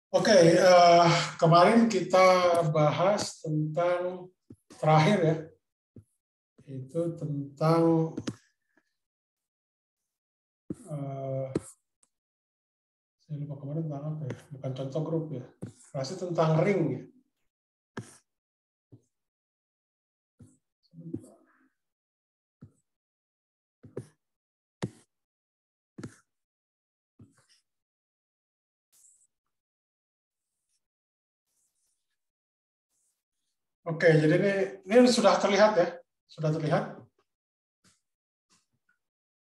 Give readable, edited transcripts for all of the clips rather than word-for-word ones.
Oke, kemarin kita bahas tentang terakhir ya, itu tentang saya lupa kemarin tentang apa ya, bukan contoh grup ya, masih tentang ring ya. Oke, jadi ini sudah terlihat ya, sudah terlihat.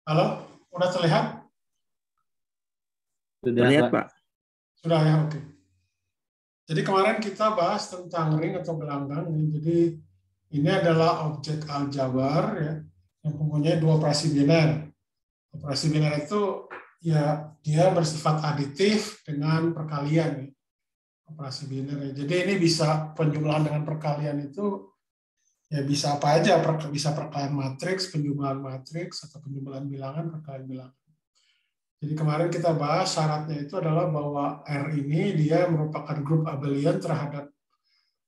Halo, sudah terlihat? Sudah, Terlihat, Pak. Pak. Sudah ya, oke. Jadi kemarin kita bahas tentang ring atau gelanggang. Jadi ini adalah objek aljabar ya, yang mempunyai dua operasi biner. Operasi biner itu ya dia bersifat aditif dengan perkalian ya. Operasi biner ya. Jadi ini bisa penjumlahan dengan perkalian itu ya bisa apa aja, bisa perkalian matriks, penjumlahan matriks, atau penjumlahan bilangan, perkalian bilangan. Jadi kemarin kita bahas syaratnya itu adalah bahwa R ini dia merupakan grup abelian terhadap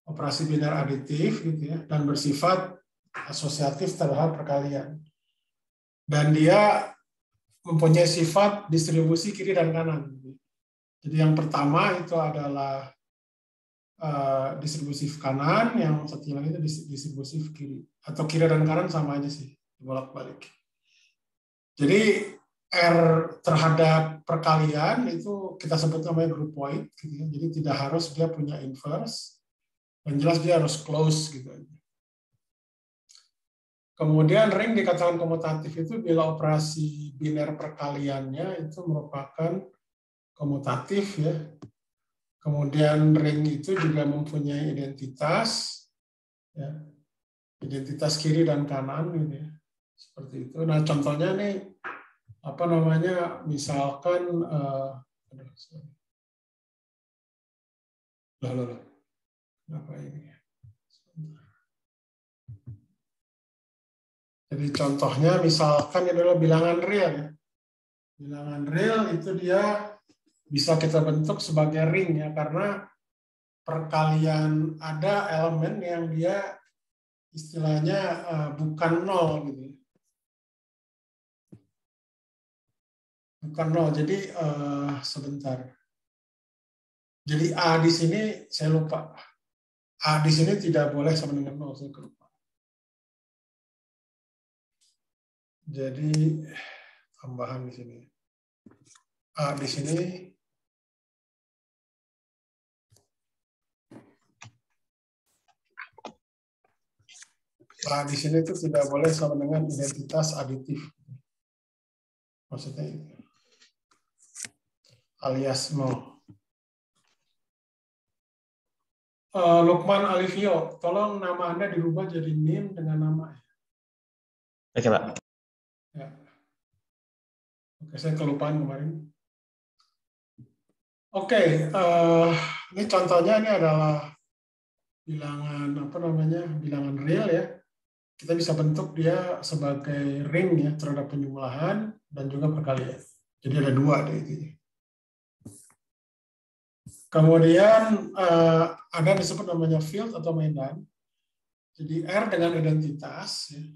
operasi biner aditif gitu ya, dan bersifat asosiatif terhadap perkalian. Dan dia mempunyai sifat distribusi kiri dan kanan. Jadi yang pertama itu adalah distribusi kanan, yang satu lagi itu distribusi kiri. Atau kiri dan kanan sama aja sih, bolak-balik. Jadi R terhadap perkalian itu kita sebut namanya groupoid, gitu ya. Jadi tidak harus dia punya inverse, yang jelas dia harus close gitu aja. Kemudian ring dikatakan komutatif itu bila operasi biner perkaliannya itu merupakan komutatif ya. Kemudian ring itu juga mempunyai identitas, ya, identitas kiri dan kanan gitu ya, seperti itu. Nah contohnya nih apa namanya, misalkan apa ini? Jadi contohnya misalkan ini adalah bilangan real ya. Bilangan real itu dia bisa kita bentuk sebagai ring ya, karena perkalian ada elemen yang dia istilahnya bukan nol gitu. Bukan nol, jadi sebentar. Jadi A di sini saya lupa. A di sini tidak boleh sama dengan nol, saya lupa. Jadi tambahan di sini. A di sini di sini itu tidak boleh sama dengan identitas aditif. Maksudnya itu. Alias nol. Lukman Alivio, tolong nama Anda dirubah jadi NIM dengan nama. Oke, Pak. Ya. Oke, saya kelupaan kemarin. Oke, ini contohnya ini adalah bilangan apa namanya, bilangan real ya. Kita bisa bentuk dia sebagai ring ya terhadap penjumlahan dan juga perkalian. Jadi ada dua deh itu. Kemudian ada yang disebut namanya field atau medan. Jadi R dengan identitas. Ya.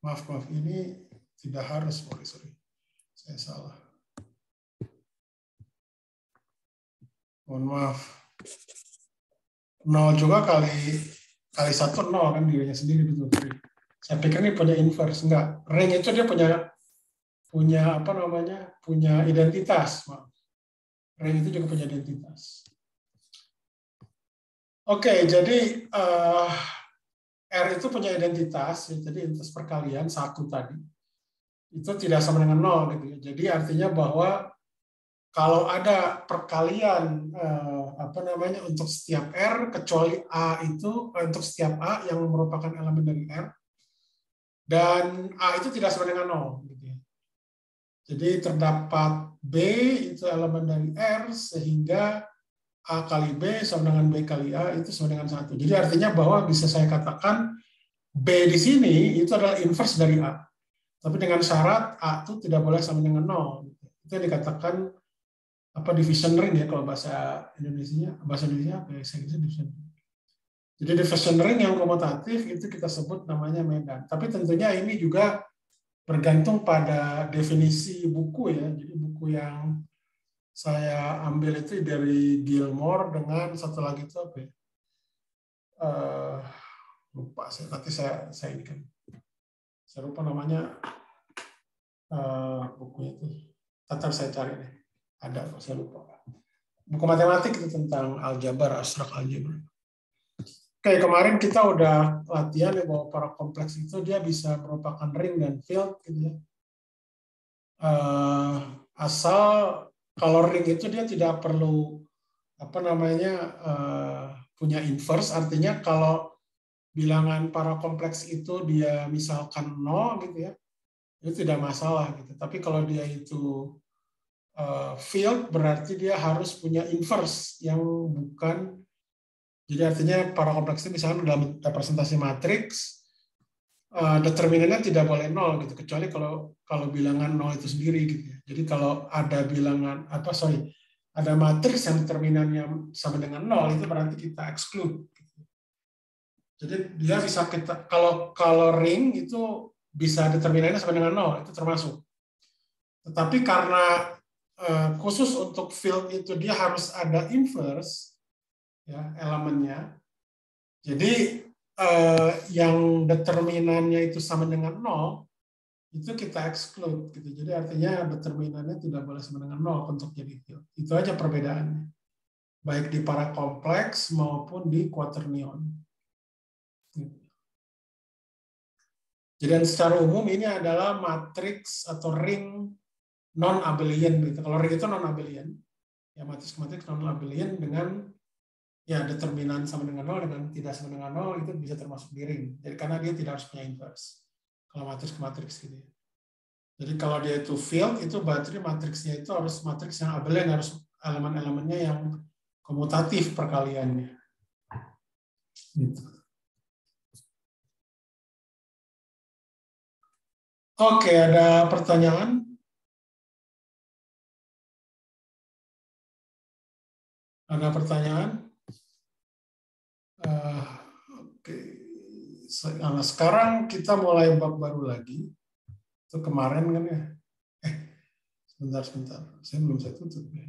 Maaf. Ini tidak harus, sorry. Saya salah. Mohon maaf. 0 juga kali 1 0 kan dirinya sendiri, betul. Saya pikir ini punya inverse, enggak. Ring itu dia punya apa namanya? Punya identitas, maaf. Ring itu juga punya identitas. Oke, jadi R itu punya identitas, jadi identitas perkalian 1 tadi. Itu tidak sama dengan 0 gitu ya. Jadi artinya bahwa kalau ada perkalian apa namanya untuk setiap R kecuali A itu untuk setiap A yang merupakan elemen dari R, dan A itu tidak sama dengan 0 gitu ya. Jadi terdapat B itu elemen dari R sehingga A kali B sama dengan B kali A itu sama dengan 1. Jadi artinya bahwa bisa saya katakan B di sini itu adalah inverse dari A. Tapi dengan syarat A itu tidak boleh sama dengan 0. Itu yang dikatakan division ring ya kalau bahasa Indonesia apa ya? Saya division ring. Jadi division ring yang komutatif itu kita sebut namanya medan. Tapi tentunya ini juga bergantung pada definisi buku ya. Jadi buku yang saya ambil itu dari Gilmore dengan satu lagi itu apa ya? Lupa saya. Nanti saya ini kan. Saya lupa namanya bukunya itu. Tetap saya cari deh. Ada, saya lupa. Buku matematik itu tentang aljabar, abstrak aljabar. Oke, kemarin kita udah latihan ya bahwa para kompleks itu dia bisa merupakan ring dan field gitu ya. Asal kalau ring itu dia tidak perlu punya inverse, artinya kalau bilangan para kompleks itu dia misalkan 0 gitu ya, itu tidak masalah gitu. Tapi kalau dia itu field berarti dia harus punya inverse yang bukan. Jadi artinya para kompleks itu misalnya dalam representasi matriks determinannya tidak boleh 0 gitu, kecuali kalau bilangan 0 itu sendiri gitu ya. Jadi kalau ada bilangan ada matriks yang determinannya sama dengan 0 itu berarti kita exclude gitu. Jadi dia bisa kalau ring itu bisa determinannya sama dengan 0 itu termasuk. Tetapi karena khusus untuk field itu dia harus ada inverse ya elemennya. Jadi yang determinannya itu sama dengan 0 itu kita exclude gitu. Jadi artinya determinannya tidak boleh sama dengan 0 untuk jadi field. Itu aja perbedaannya. Baik di para kompleks maupun di quaternion. Jadi secara umum ini adalah matriks atau ring non-abelian gitu. Kalau ring itu non-abelian, ya matriks non-abelian dengan ya determinan sama dengan 0 dengan tidak sama dengan 0 itu bisa termasuk di ring. Jadi karena dia tidak harus punya inverse. Kalau matriks ke matriks gitu ya. Jadi kalau dia itu field itu berarti matriksnya itu harus matriks yang abelian, harus elemen-elemennya yang komutatif perkaliannya. Gitu. Oke, ada pertanyaan? Ada pertanyaan? Oke. Nah, sekarang kita mulai bab baru lagi. Itu kemarin kan ya. Sebentar. Saya tutup ya.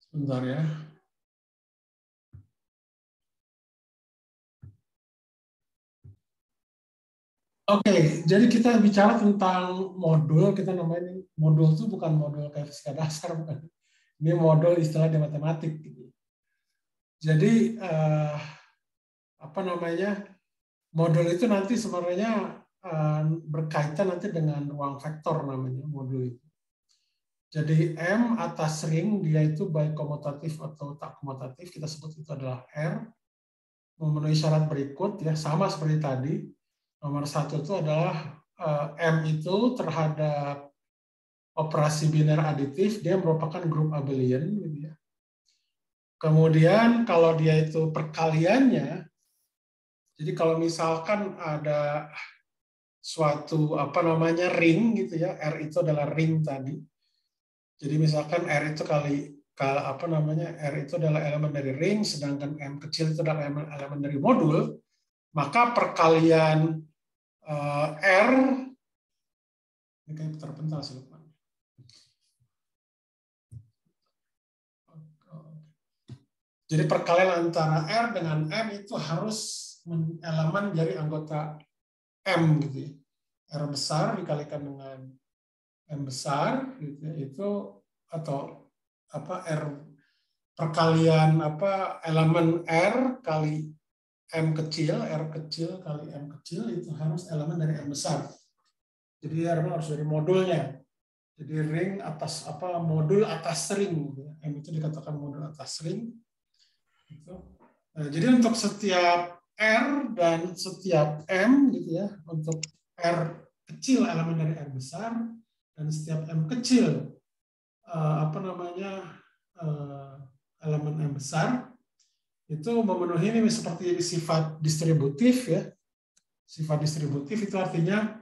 Sebentar ya. Oke, jadi kita bicara tentang modul, kita namanya modul itu bukan modul kayak fisika dasar, bukan. Ini modul istilah di matematik. Gitu. Jadi modul itu nanti sebenarnya berkaitan nanti dengan ruang vektor namanya modul itu. Jadi M atas ring dia itu baik komutatif atau tak komutatif, kita sebut itu adalah R. Memenuhi syarat berikut ya, sama seperti tadi. Nomor 1 itu adalah M itu terhadap operasi biner aditif, dia merupakan grup abelian. Gitu ya. Kemudian kalau dia itu perkaliannya, jadi kalau misalkan ada suatu ring gitu ya, R itu adalah ring tadi. Jadi misalkan R itu R itu adalah elemen dari ring, sedangkan M kecil itu adalah elemen dari modul, maka perkalian R ini kayak terpental sih lupa. Jadi perkalian antara R dengan M itu harus elemen dari anggota M gitu ya. R besar dikalikan dengan M besar gitu ya, itu atau R perkalian elemen R kali M kecil, R kecil kali M kecil itu harus elemen dari M besar. Jadi R harus dari modulnya. Jadi ring atas modul atas ring gitu ya. M itu dikatakan modul atas ring. Gitu. Nah, jadi untuk setiap R dan setiap M gitu ya, untuk R kecil elemen dari R besar dan setiap M kecil elemen M besar itu memenuhi ini seperti sifat distributif ya. Sifat distributif itu artinya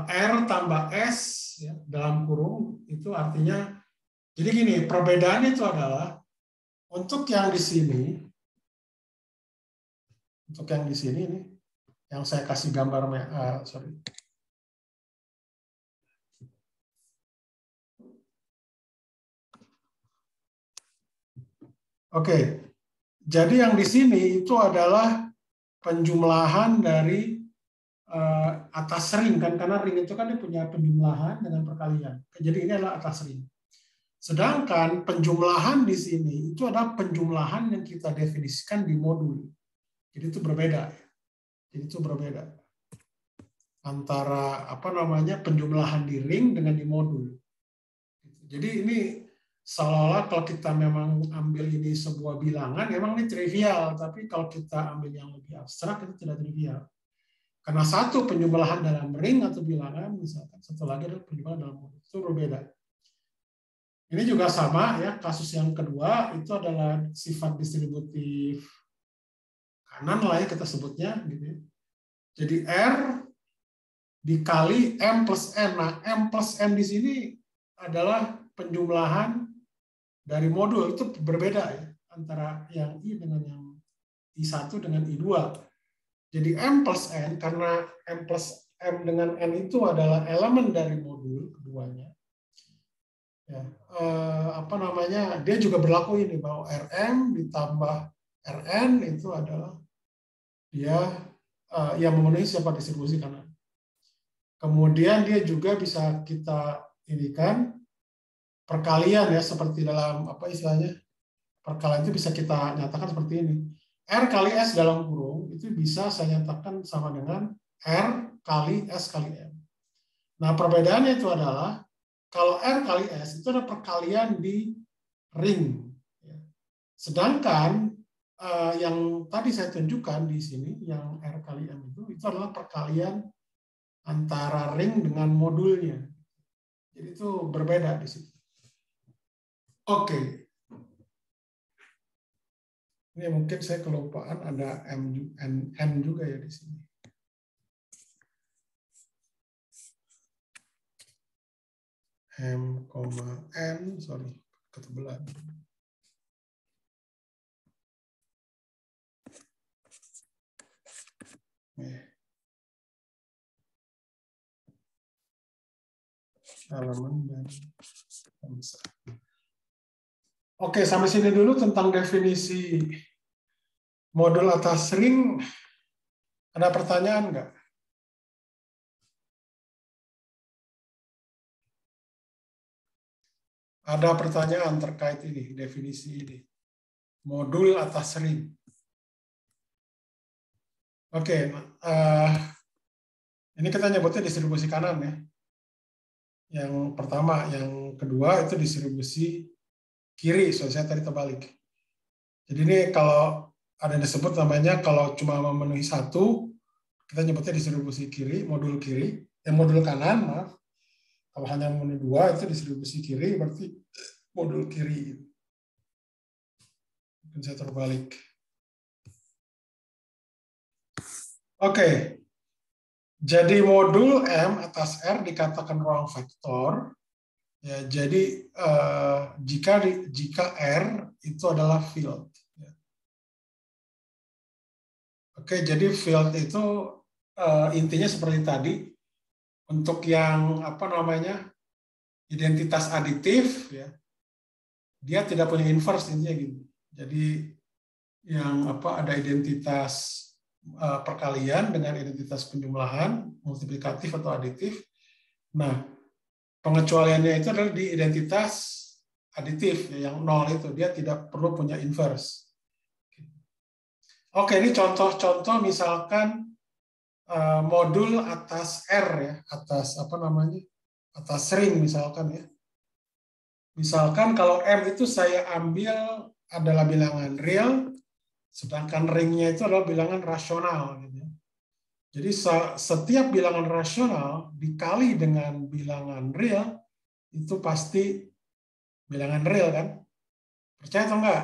R tambah S ya, dalam kurung itu artinya, jadi gini, perbedaannya itu adalah untuk yang di sini, nih, yang saya kasih gambar, sorry. Oke, jadi yang di sini itu adalah penjumlahan dari atas ring kan, karena ring itu kan dia punya penjumlahan dengan perkalian. Jadi ini adalah atas ring. Sedangkan penjumlahan di sini itu adalah penjumlahan yang kita definisikan di modul. Jadi itu berbeda. Jadi itu berbeda antara penjumlahan di ring dengan di modul. Jadi ini seolah-olah kalau kita memang ambil ini sebuah bilangan, memang ini trivial. Tapi kalau kita ambil yang lebih abstrak itu tidak trivial. Karena satu penjumlahan dalam ring atau bilangan, misalkan satu lagi adalah penjumlahan dalam modul. Itu berbeda. Ini juga sama ya, kasus yang kedua itu adalah sifat distributif kanan lah ya kita sebutnya gitu ya. Jadi R dikali M plus N. Nah, M plus N di sini adalah penjumlahan dari modul, itu berbeda ya antara yang I dengan yang I1 dengan I2. Jadi M plus N, karena M plus M dengan N itu adalah elemen dari modul keduanya. Ya, dia juga berlaku ini bahwa RM ditambah RN itu adalah dia yang memenuhi sifat distribusi kanan. Kemudian dia juga bisa kita inikan perkalian ya, seperti dalam perkalian itu bisa kita nyatakan seperti ini. R kali S dalam kurung itu bisa saya nyatakan sama dengan R kali S kali M. Nah, perbedaannya itu adalah kalau R kali S itu ada perkalian di ring. Sedangkan yang tadi saya tunjukkan di sini, yang R kali M itu adalah perkalian antara ring dengan modulnya. Jadi itu berbeda di situ. Oke. Ini mungkin saya kelupaan ada N juga ya di sini. M, N, sorry, ketebelan. Elemen dari bangsa. Oke, sampai sini dulu tentang definisi modul atas ring. Ada pertanyaan nggak? Ada pertanyaan terkait ini, definisi ini. Modul atas ring. Oke, ini kita nyebutnya distribusi kanan ya. Yang pertama, yang kedua itu distribusi kiri, soalnya saya tadi terbalik. Jadi ini kalau ada yang disebut namanya, kalau cuma memenuhi satu, kita nyebutnya distribusi kiri, modul kiri. Yang modul kanan, maaf. Kalau hanya memenuhi dua, itu distribusi kiri, berarti modul kiri. Mungkin saya terbalik. Oke. Jadi modul M atas R dikatakan ruang vektor. Ya, jadi jika R itu adalah field. Oke, jadi field itu intinya seperti tadi. Untuk yang identitas aditif, ya, dia tidak punya inverse intinya gitu. Jadi yang ada identitas perkalian dengan identitas penjumlahan, multiplikatif atau aditif. Nah, pengecualiannya itu adalah di identitas aditif, yang nol itu, dia tidak perlu punya inverse. Oke, ini contoh-contoh misalkan modul atas R ya, atas atas ring misalkan ya. Misalkan kalau M itu saya ambil adalah bilangan real, sedangkan ringnya itu adalah bilangan rasional. Gitu. Jadi setiap bilangan rasional dikali dengan bilangan real, itu pasti bilangan real kan? Percaya atau enggak?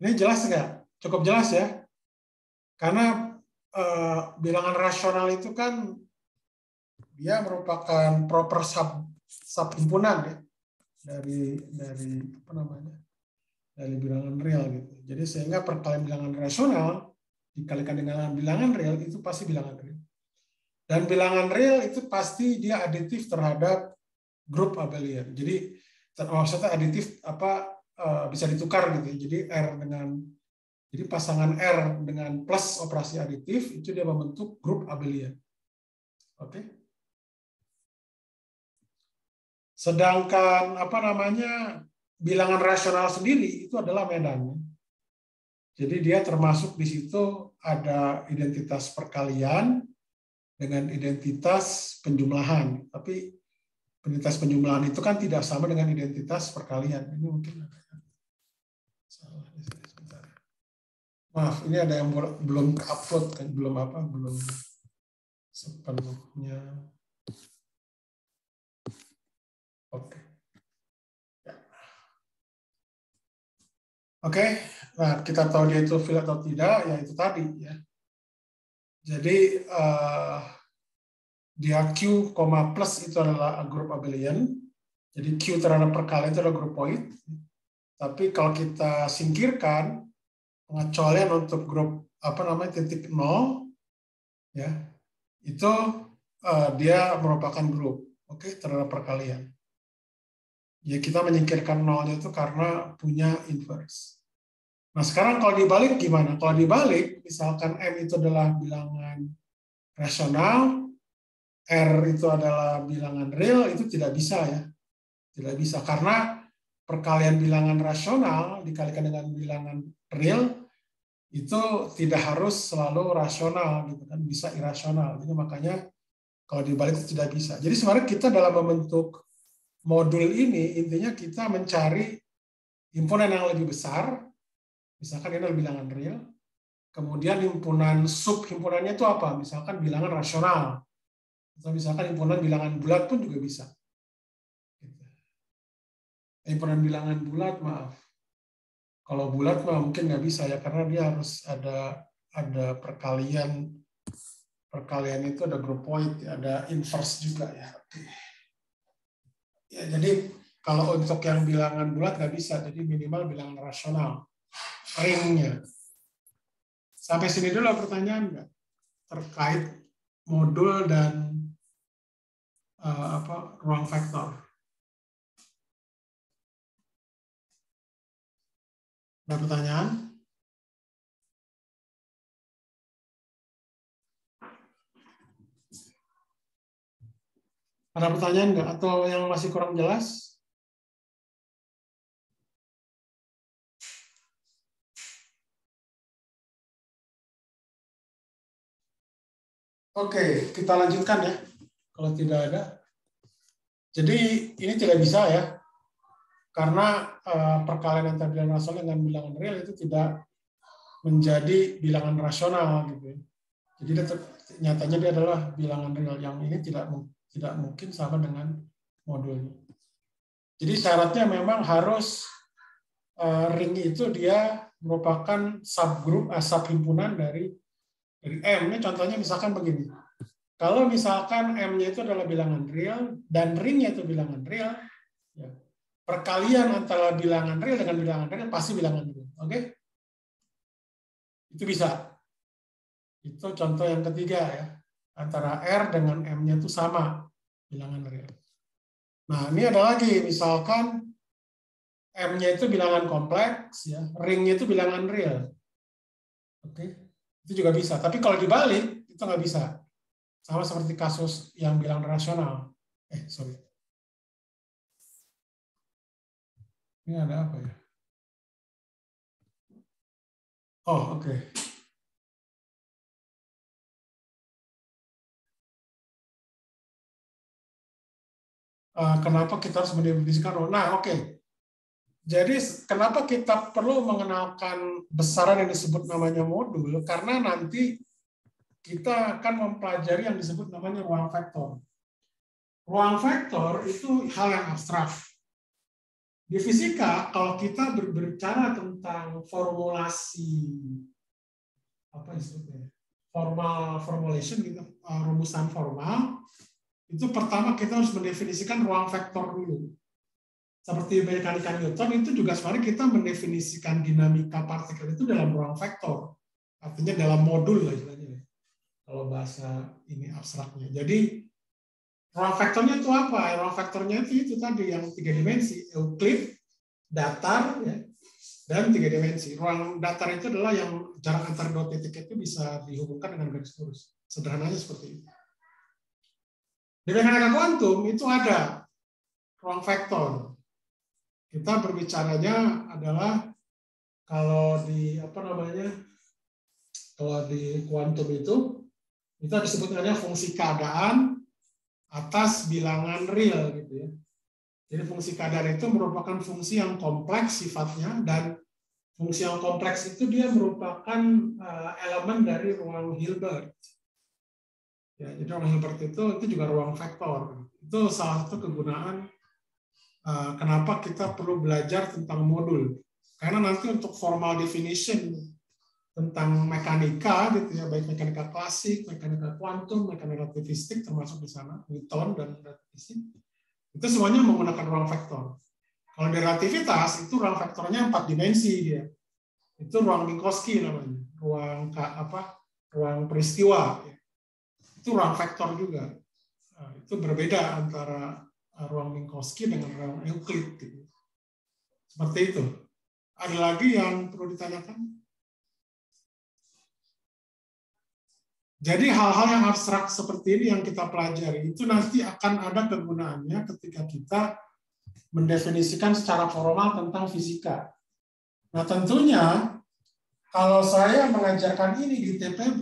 Ini jelas nggak? Cukup jelas ya? Karena bilangan rasional itu kan dia merupakan proper subhimpunan ya dari apa namanya? Dari bilangan real gitu. Jadi sehingga perkalian bilangan rasional dikalikan dengan bilangan real itu pasti bilangan real. Dan bilangan real itu pasti dia aditif terhadap grup abelian. Jadi maksudnya aditif apa bisa ditukar gitu. Jadi jadi pasangan R dengan plus operasi aditif itu dia membentuk grup abelian. Oke. Sedangkan apa namanya bilangan rasional sendiri itu adalah medan. Jadi dia termasuk di situ ada identitas perkalian dengan identitas penjumlahan. Tapi identitas penjumlahan itu kan tidak sama dengan identitas perkalian. Ini mungkin salah. Maaf, ini ada yang belum upload kan, belum sepenuhnya. Oke. Ya. Oke, nah kita tahu dia itu field atau tidak, ya itu tadi ya. Jadi dia Q, plus itu adalah grup abelian. Jadi Q terhadap perkalian itu adalah grup point. Tapi kalau kita singkirkan pengecualian untuk grup apa namanya titik 0 ya itu dia merupakan grup terhadap perkalian ya kita menyingkirkan nolnya itu karena punya inverse. Nah sekarang kalau dibalik gimana? Kalau dibalik misalkan M itu adalah bilangan rasional, R itu adalah bilangan real, itu tidak bisa ya, tidak bisa karena perkalian bilangan rasional dikalikan dengan bilangan real itu tidak harus selalu rasional gitu kan, bisa irasional. Jadi makanya kalau dibalik itu tidak bisa. Jadi sebenarnya kita dalam membentuk modul ini intinya kita mencari himpunan yang lebih besar, misalkan ini adalah bilangan real. Kemudian himpunan subhimpunannya itu apa? Misalkan bilangan rasional. Atau misalkan himpunan bilangan bulat pun juga bisa. Himpunan bilangan bulat, maaf. Kalau bulat mah mungkin nggak bisa ya karena dia harus ada perkalian itu ada group point, ada inverse juga ya. Ya jadi kalau untuk yang bilangan bulat nggak bisa, jadi minimal bilangan rasional ringnya. Sampai sini dulu pertanyaan nggak terkait modul dan ruang vektor? Ada pertanyaan? Ada pertanyaan nggak? Atau yang masih kurang jelas? Oke, kita lanjutkan ya. Kalau tidak ada. Jadi ini tidak bisa ya. Karena perkalian antara bilangan rasional dengan bilangan real itu tidak menjadi bilangan rasional gitu. Jadi nyatanya dia adalah bilangan real yang ini tidak mungkin sama dengan modulnya. Jadi syaratnya memang harus ring itu dia merupakan subgroup subhimpunan dari M. Ini contohnya misalkan begini. Kalau misalkan M-nya itu adalah bilangan real dan ringnya itu bilangan real, ya, perkalian antara bilangan real dengan bilangan real pasti bilangan real. Oke? Itu bisa. Itu contoh yang ketiga ya. Antara R dengan M-nya itu sama bilangan real. Nah, ini ada lagi. Misalkan M-nya itu bilangan kompleks, ya, ring-nya itu bilangan real. Oke? Itu juga bisa. Tapi kalau dibalik, itu nggak bisa. Sama seperti kasus yang bilangan rasional. Sorry. Ini ada apa ya? Oh, oke. Kenapa kita harus mendefinisikan? Nah, oke. Jadi kenapa kita perlu mengenalkan besaran yang disebut namanya modul? Karena nanti kita akan mempelajari yang disebut namanya ruang vektor. Ruang vektor itu hal yang abstrak. Di fisika, kalau kita berbicara tentang formulasi, apa disebutnya, formulation gitu, rumusan formal, itu pertama kita harus mendefinisikan ruang vektor dulu. Seperti mekanika Newton itu juga sebenarnya kita mendefinisikan dinamika partikel itu dalam ruang vektor, artinya dalam modul lah istilahnya. Kalau bahasa ini abstraknya. Jadi ruang vektornya itu apa? Ruang vektornya itu tadi yang 3 dimensi, Euclid, datar, ya, dan 3 dimensi. Ruang datar itu adalah yang jarak antar dua titik itu bisa dihubungkan dengan garis lurus. Sederhananya seperti itu. Di mekanika kuantum itu ada ruang vektor. Kita berbicaranya adalah kalau di kalau di kuantum itu disebutnya fungsi keadaan atas bilangan real gitu ya. Jadi fungsi keadaan itu merupakan fungsi yang kompleks sifatnya, dan fungsi yang kompleks itu dia merupakan elemen dari ruang Hilbert. Ya, jadi ruang Hilbert itu juga ruang vektor. Itu salah satu kegunaan kenapa kita perlu belajar tentang modul. Karena nanti untuk formal definition tentang mekanika gitu ya, baik mekanika klasik, mekanika kuantum, mekanika relativistik termasuk di sana, Newton dan relativistik, itu semuanya menggunakan ruang vektor. Kalau di relativitas itu ruang vektornya 4 dimensi dia. Itu ruang Minkowski namanya, ruang peristiwa. Itu ruang vektor juga. Nah, itu berbeda antara ruang Minkowski dengan ruang Euclid. Gitu. Seperti itu. Ada lagi yang perlu ditanyakan? Jadi hal-hal yang abstrak seperti ini yang kita pelajari itu nanti akan ada kegunaannya ketika kita mendefinisikan secara formal tentang fisika. Nah tentunya kalau saya mengajarkan ini di TPB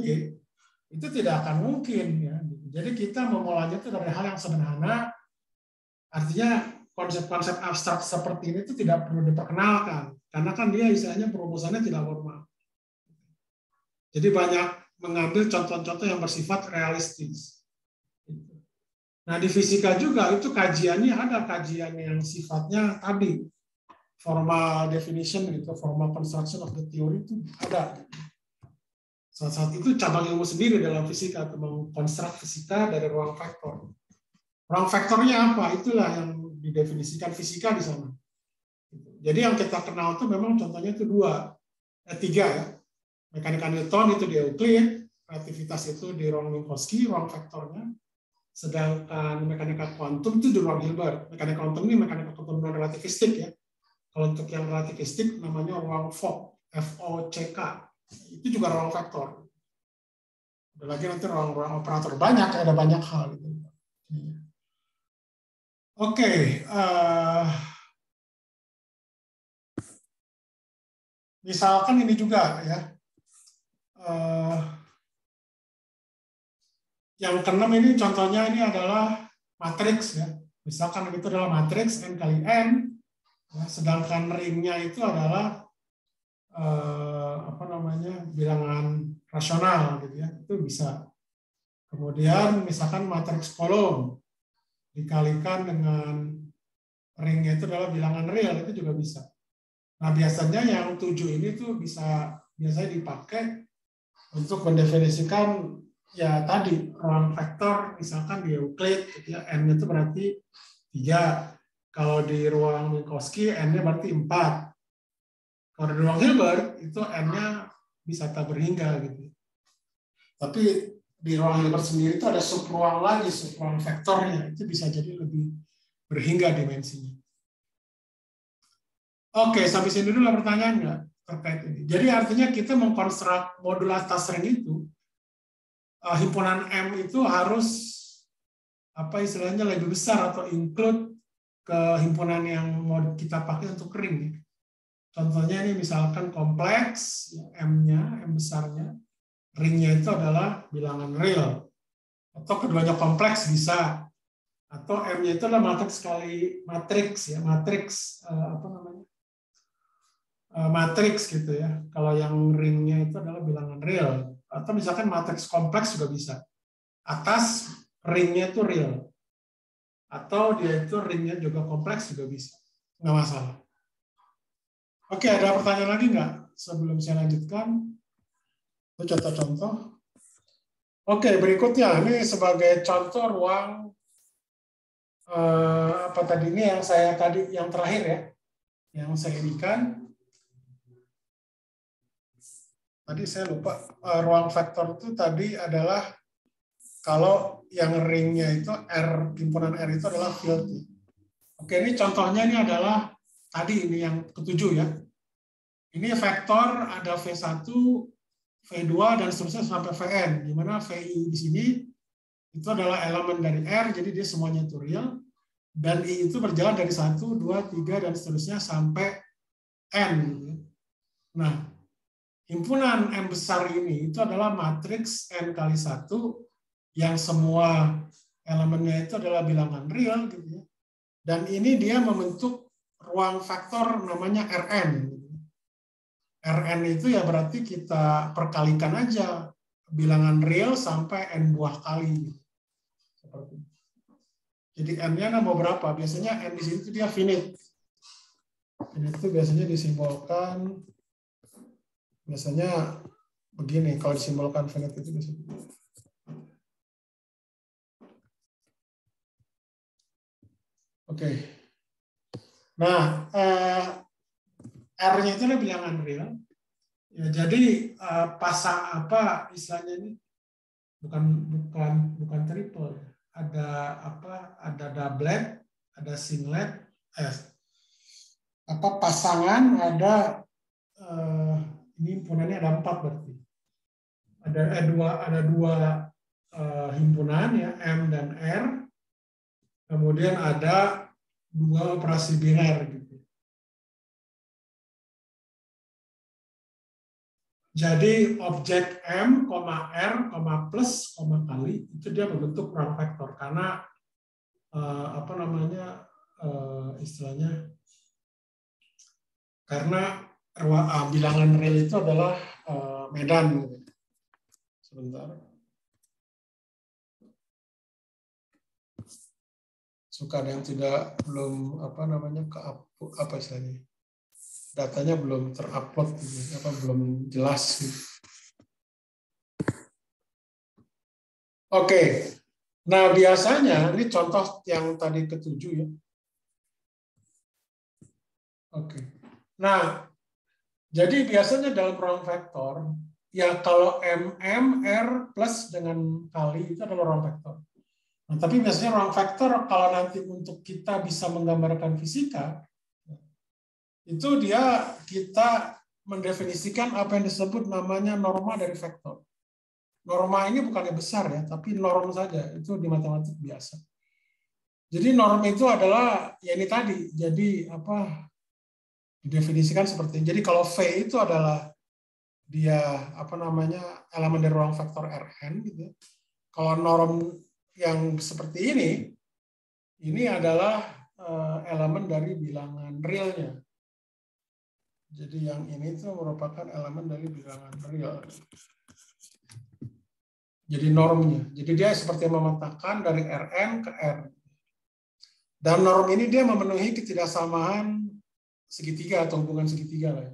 itu tidak akan mungkin ya. Jadi kita memulainya itu dari hal yang sederhana. Artinya konsep-konsep abstrak seperti ini itu tidak perlu diperkenalkan karena kan dia istilahnya perumusannya tidak formal. Jadi banyak mengambil contoh-contoh yang bersifat realistis. Nah di fisika juga itu kajiannya ada kajian yang sifatnya tadi formal definition gitu, formal construction of the theory itu ada. Saat itu cabang ilmu sendiri dalam fisika atau mengkonstruk fisika dari ruang vektor. Ruang vektornya apa? Itulah yang didefinisikan fisika di sana. Jadi yang kita kenal itu memang contohnya itu 3 ya. Mekanika Newton itu di Euclid, relativitas itu di ruang Minkowski, ruang vektornya. Sedangkan mekanika kuantum itu di ruang Hilbert. Mekanika kuantum ini mekanika kuantum non relativistik ya. Kalau untuk yang relativistik namanya ruang Fock, FOCK. Itu juga ruang vektor. Ada lagi nanti ruang-ruang operator banyak, ada banyak hal gitu. Oke, misalkan ini juga ya. Yang keenam ini contohnya ini adalah matriks ya. Misalkan itu adalah matriks n kali n, ya, sedangkan ringnya itu adalah bilangan rasional gitu ya. Itu bisa. Kemudian misalkan matriks kolom dikalikan dengan ringnya itu adalah bilangan real, itu juga bisa. Nah biasanya yang 7 ini tuh biasanya dipakai untuk mendefinisikan ya tadi ruang vektor misalkan di Euclid gitu ya, n itu berarti 3. Kalau di ruang Minkowski n-nya berarti 4. Kalau di ruang Hilbert itu n-nya bisa tak berhingga gitu. Tapi di ruang Hilbert sendiri itu ada subruang lagi, subruang vektornya itu bisa jadi lebih berhingga dimensinya. Oke, sampai sini dulu pertanyaan nggak terkait ini. Jadi artinya kita mengkonstruk modul atas ring itu, himpunan M itu harus istilahnya lebih besar atau include ke himpunan yang mau kita pakai untuk ring. Contohnya ini misalkan kompleks, M-nya, M besarnya, ringnya itu adalah bilangan real. Atau keduanya kompleks bisa. Atau M-nya itu adalah matriks kali matriks ya, matriks matriks gitu ya. Kalau yang ringnya itu adalah bilangan real. Atau misalkan matriks kompleks juga bisa. Atas ringnya itu real. Atau dia itu ringnya juga kompleks juga bisa. nggak masalah. Oke, ada pertanyaan lagi nggak sebelum saya lanjutkan? Itu contoh-contoh. Oke, berikutnya ini sebagai contoh ruang apa tadi ini yang terakhir ya, yang saya inikan. Tadi saya lupa, ruang vektor itu tadi adalah kalau yang ringnya itu R, himpunan R itu adalah field. Oke, ini contohnya ini adalah tadi ini yang ketujuh ya. Ini vektor ada V1, V2, dan seterusnya sampai Vn, di mana Vi di sini itu adalah elemen dari R, jadi dia semuanya itu real, dan I itu berjalan dari 1, 2, 3, dan seterusnya sampai N. Nah, himpunan M besar ini itu adalah matriks N kali 1 yang semua elemennya itu adalah bilangan real gitu ya. Dan ini dia membentuk ruang vektor namanya Rn. Rn itu ya berarti kita perkalikan aja bilangan real sampai N buah kali. Seperti itu. Jadi N-nya mau berapa? Biasanya N di sini itu dia finite. Finite itu biasanya disimbolkan biasanya begini, kalau disimbolkan finite itu biasanya. Oke. Nah, R-nya itu adalah bilangan real. Ya, jadi pasang apa istilahnya ini bukan triple. Ada apa? Ada doublet, ada singlet, pasangan ada ini himpunannya ada 4 berarti. Ada dua himpunan ya, M dan R. Kemudian ada 2 operasi biner gitu. Jadi objek M, R, plus, kali itu dia membentuk ruang vektor karena apa namanya istilahnya karena bilangan real itu adalah medan. Sebentar. Suka ada yang belum apa namanya apa istilahnya datanya belum terupload gitu, belum jelas gitu. Oke. Nah, biasanya ini contoh yang tadi ketujuh ya. Oke. Nah, jadi biasanya dalam ruang vektor ya kalau M, R plus dengan kali itu adalah ruang vektor. Nah, tapi biasanya ruang vektor kalau nanti untuk kita bisa menggambarkan fisika itu kita mendefinisikan apa yang disebut namanya norma dari vektor. Norma ini bukannya besar ya, tapi norm saja, itu di matematik biasa. Jadi norm itu adalah ya ini tadi, jadi apa didefinisikan seperti ini. Jadi kalau V itu adalah dia apa namanya elemen dari ruang vektor Rn gitu. Kalau norm yang seperti ini adalah elemen dari bilangan realnya. Jadi yang ini itu merupakan elemen dari bilangan real. Jadi normnya. Jadi dia seperti memetakan dari Rn ke R. Dan norm ini dia memenuhi ketidaksamaan segitiga atau hubungan segitiga lah.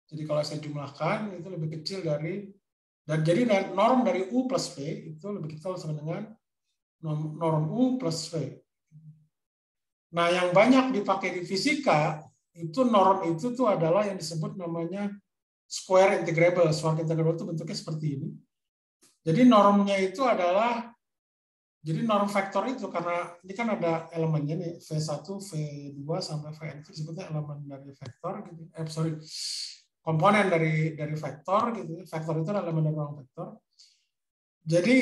Jadi kalau saya jumlahkan itu lebih kecil dari dan jadi norm dari U plus V itu lebih kecil sama dengan norm U plus V. Nah, yang banyak dipakai di fisika itu norm itu tuh adalah yang disebut namanya square integrable. Square integrable itu bentuknya seperti ini. Jadi normnya itu adalah jadi norm vektor itu karena ini kan ada elemennya nih V1, V2 sampai Vn itu disebutnya elemen dari vektor gitu. Komponen dari vektor gitu. Vektor itu adalah elemen dari ruang vektor. Jadi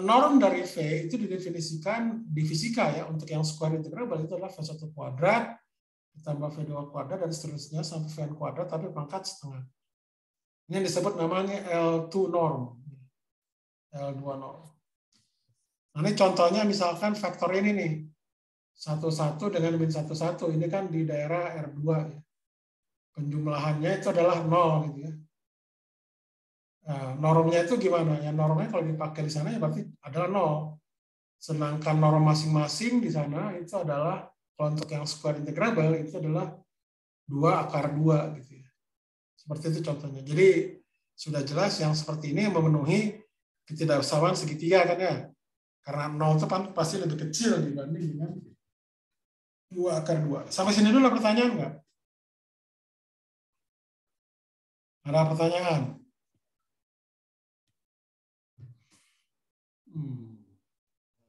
norm dari V itu didefinisikan di fisika ya untuk yang square integrable itu adalah V1 kuadrat ditambah V2 kuadrat dan seterusnya sampai Vn kuadrat tapi pangkat setengah. Ini yang disebut namanya L2 norm. L2 norm. Nah, ini contohnya misalkan vektor ini nih. 1, 1 dengan min 1, 1. Ini kan di daerah R2 ya. Penjumlahannya itu adalah 0 gitu ya. Nah, normnya itu gimana? Ya normnya kalau dipakai di sana ya berarti adalah 0. Sedangkan norm masing-masing di sana itu adalah Kalau untuk yang square integrable itu adalah 2 akar 2 gitu ya. Seperti itu contohnya. Jadi sudah jelas yang seperti ini memenuhi ketidaksamaan segitiga kan ya. Karena 0 itu pasti lebih kecil dibanding dengan 2 akar 2. Sampai sini dulu pertanyaan nggak? Ada pertanyaan?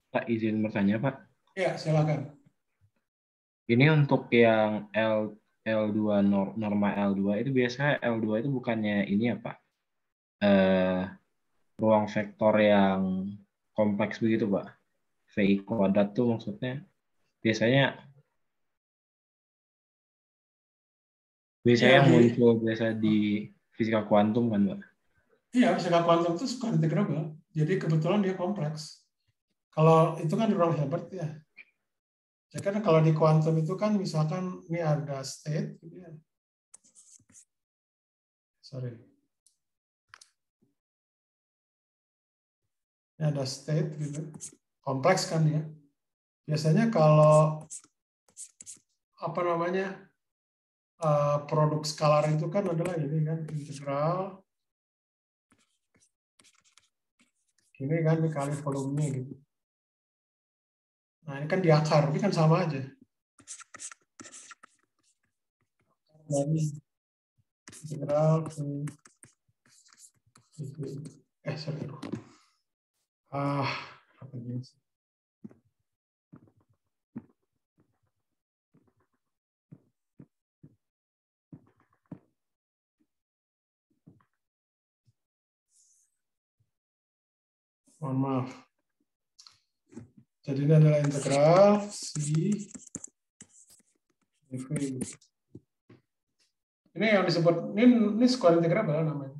Pak, izin bertanya, Pak. Ya, silakan. Ini untuk yang L2 norma L2 itu biasanya L2 itu bukannya ini ya, Pak? Ruang vektor yang kompleks begitu, Pak. VI kuadrat tuh maksudnya biasanya yang muncul biasa di fisika kuantum kan, Pak? Iya, fisika kuantum itu square integrable. Jadi kebetulan dia kompleks. Kalau itu kan di ruang Hilbert ya. Jadi kan kalau di kuantum itu kan misalkan ini ada state gitu ya. Sorry. Ini ada state gitu. Kompleks kan ya. Biasanya kalau apa namanya produk skalar itu kan adalah ini kan integral ini kan dikali volumenya gitu. Nah ini kan di akar, ini kan sama aja. Dari integral sorry. Apa ini? Mohon maaf. Jadi ini adalah integral si ini yang disebut ini square integrable namanya.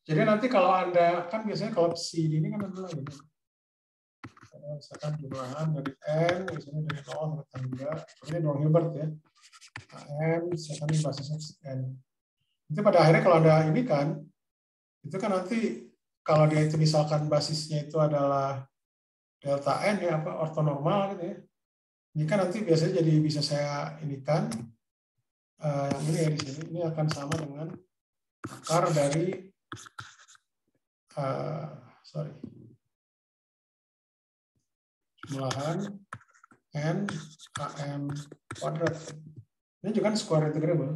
Jadi nanti kalau Anda kan biasanya kalau si ini kan adalah ini. Misalkan jumlahan dari n misalnya dari 0 sampai 2. Ini ruang Hilbert ya. n misalkan ini basisnya n. Itu pada akhirnya kalau Anda ini kan itu kan nanti kalau dia itu misalkan basisnya itu adalah delta n ya apa ortonormal gitu ya. Ini kan nanti biasanya jadi bisa saya inikan yang ini ya di sini ini akan sama dengan akar dari jumlahan n km kuadrat. Ini juga kan square integrable.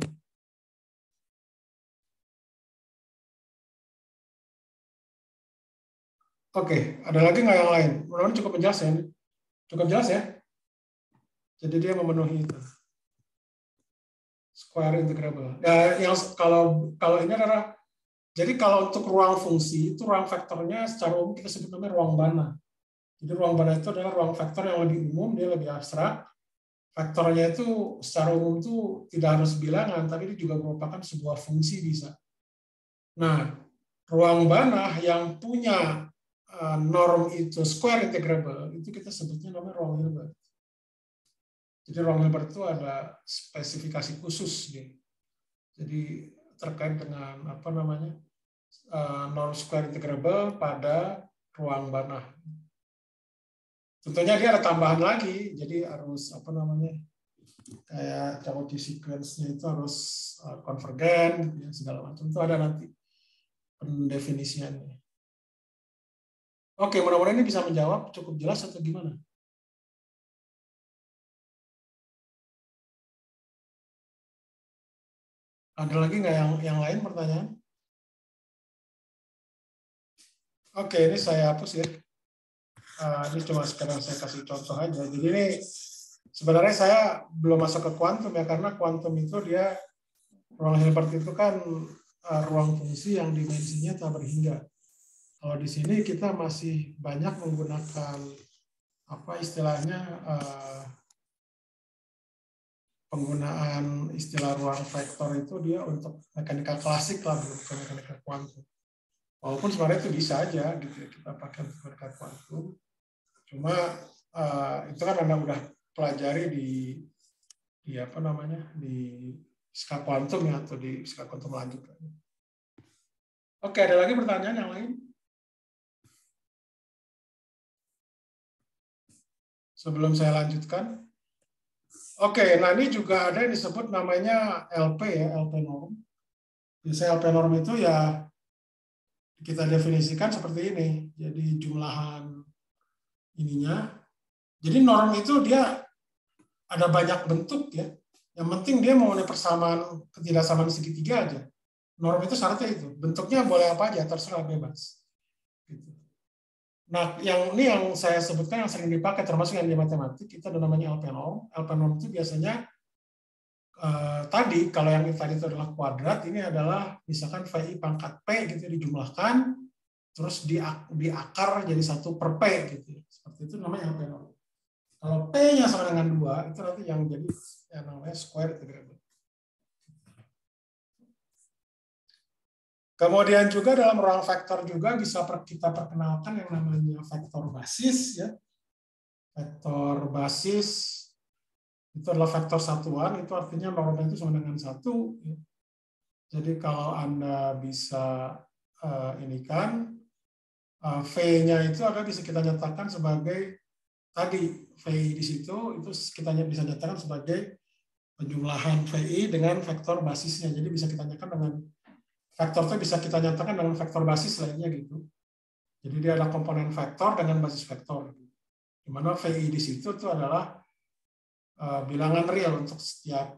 Oke, ada lagi nggak yang lain? Mudah-mudahan cukup menjelaskan. Cukup jelas ya? Jadi dia memenuhi itu. Square integrable. Ya, yang kalau ini adalah jadi kalau untuk ruang fungsi itu ruang vektornya secara umum kita sebut namanya ruang Banach. Jadi ruang Banach itu adalah ruang vektor yang lebih umum, dia lebih abstrak. Vektornya itu secara umum itu tidak harus bilangan, tapi itu juga merupakan sebuah fungsi bisa. Nah, ruang Banach yang punya norm itu square integrable itu kita sebutnya namanya ruang Hilbert. Jadi ruang Hilbert itu ada spesifikasi khusus nih. Jadi terkait dengan apa namanya norm square integrable pada ruang Banach. Tentunya dia ada tambahan lagi, jadi harus apa namanya kayak Chomsky sequence-nya itu harus konvergen, gitu ya, segala macam itu ada nanti pendefinisiannya. Oke, mudah-mudahan ini bisa menjawab cukup jelas atau gimana? Ada lagi nggak yang lain pertanyaan? Oke, ini saya hapus ya. Ini cuma sekarang saya kasih contoh aja. Jadi ini sebenarnya saya belum masuk ke kuantum ya, karena kuantum itu dia ruang Hilbert itu kan ruang fungsi yang dimensinya tak berhingga. Kalau di sini kita masih banyak menggunakan apa istilahnya penggunaan istilah ruang vektor itu dia untuk mekanika klasik lah, bukan mekanika kuantum. Walaupun sebenarnya itu bisa aja gitu ya, kita pakai untuk mekanika kuantum. Cuma itu kan Anda udah pelajari di apa namanya di fisika kuantum ya atau di fisika kuantum lanjut. Oke, ada lagi pertanyaan yang lain? Sebelum saya lanjutkan. Oke, nah ini juga ada yang disebut namanya LP ya, LP norm. Biasanya LP norm itu ya kita definisikan seperti ini. Jadi jumlahan ininya. Jadi norm itu dia ada banyak bentuk ya. Yang penting dia memenuhi persamaan ketidaksamaan segitiga aja. Norm itu syaratnya itu. Bentuknya boleh apa aja, terserah, bebas. Gitu. Nah, ini yang saya sebutkan yang sering dipakai termasuk yang di matematik itu ada namanya LP norm. LP norm itu biasanya tadi kalau yang tadi itu adalah kuadrat, ini adalah misalkan VI pangkat P gitu dijumlahkan terus diakar jadi 1 per P gitu. Seperti itu namanya LP norm. Kalau P-nya sama dengan 2 itu nanti yang jadi yang namanya square integrable. Kemudian juga dalam ruang vektor juga bisa kita perkenalkan yang namanya vektor basis ya. Vektor basis itu adalah vektor satuan, itu artinya normnya itu sama dengan 1 ya. Jadi kalau Anda bisa ini kan V-nya itu ada bisa kita nyatakan sebagai tadi VI di situ itu kita bisa nyatakan sebagai penjumlahan VI dengan vektor basisnya. Jadi bisa kita nyatakan dengan vektor itu bisa kita nyatakan dengan vektor basis lainnya gitu. Jadi dia ada komponen vektor dengan basis vektor. Di mana VI di situ itu adalah bilangan real untuk setiap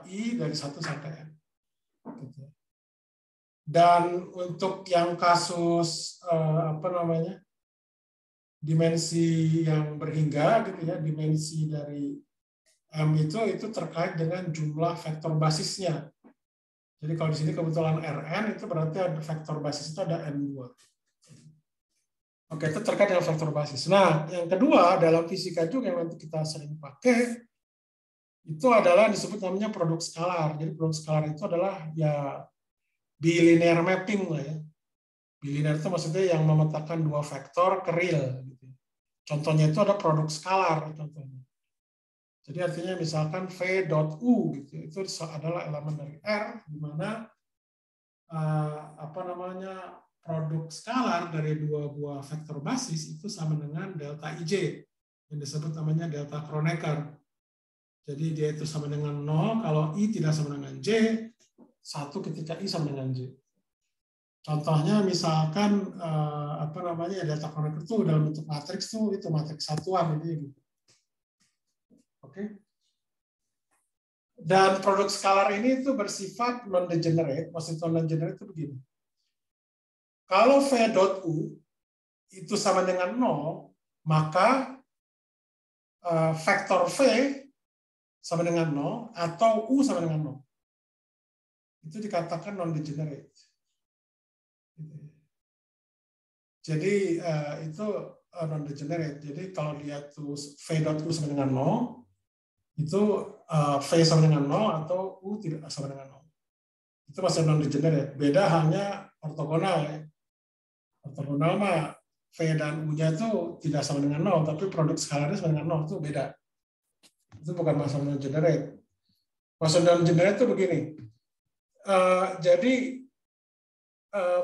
I dari 1 sampai N. Gitu. Dan untuk yang kasus dimensi yang berhingga gitu ya, dimensi dari M itu terkait dengan jumlah vektor basisnya. Jadi kalau di sini kebetulan Rn itu berarti ada vektor basis itu ada N2. Oke, itu terkait dengan vektor basis. Nah, yang kedua dalam fisika juga yang nanti kita sering pakai itu adalah disebut namanya produk skalar. Jadi produk skalar itu adalah ya bilinear mapping lah ya. Bilinear itu maksudnya yang memetakan 2 vektor ke real. Gitu. Contohnya itu ada produk skalar contohnya. Jadi artinya misalkan V.U gitu, itu adalah elemen dari R di mana produk skalar dari 2 buah vektor basis itu sama dengan delta IJ yang disebut namanya delta Kronecker. Jadi dia itu sama dengan 0 kalau I tidak sama dengan J, 1 ketika I sama dengan J. Contohnya misalkan delta Kronecker itu dalam bentuk matriks itu matriks satuan gitu. Oke. Dan produk skalar ini itu bersifat non-degenerate. Maksudnya non-degenerate itu begini. Kalau V.U itu sama dengan 0, maka vektor V sama dengan 0 atau U sama dengan 0. Itu dikatakan non-degenerate. Jadi itu non-degenerate. Jadi kalau lihat tuh V.U sama dengan 0, itu V sama dengan 0 atau U tidak sama dengan 0. Itu masih non-degenerate. Beda hanya ortogonal ya. Ortogonal mah V dan U-nya itu tidak sama dengan 0, tapi produk skalarnya sama dengan 0, itu beda. Itu bukan masalah non-degenerate. Masalah non-degenerate itu begini. Jadi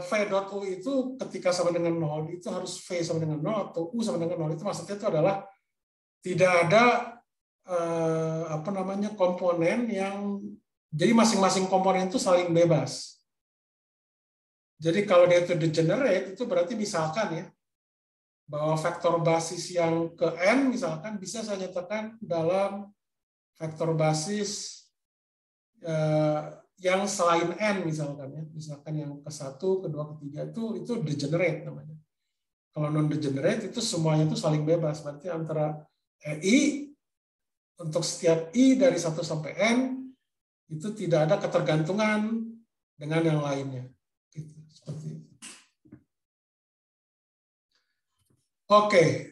V.U itu ketika sama dengan 0, itu harus V sama dengan 0 atau U sama dengan 0. Itu maksudnya itu adalah tidak ada komponen yang jadi masing-masing komponen itu saling bebas. Jadi kalau dia itu degenerate itu berarti misalkan ya bahwa vektor basis yang ke n misalkan bisa saya nyatakan dalam vektor basis yang selain n misalkan ya, misalkan yang ke-1, kedua, ketiga itu degenerate namanya. Kalau non degenerate itu semuanya itu saling bebas, berarti antara I untuk setiap I dari 1 sampai N itu tidak ada ketergantungan dengan yang lainnya. Gitu, seperti itu. Oke,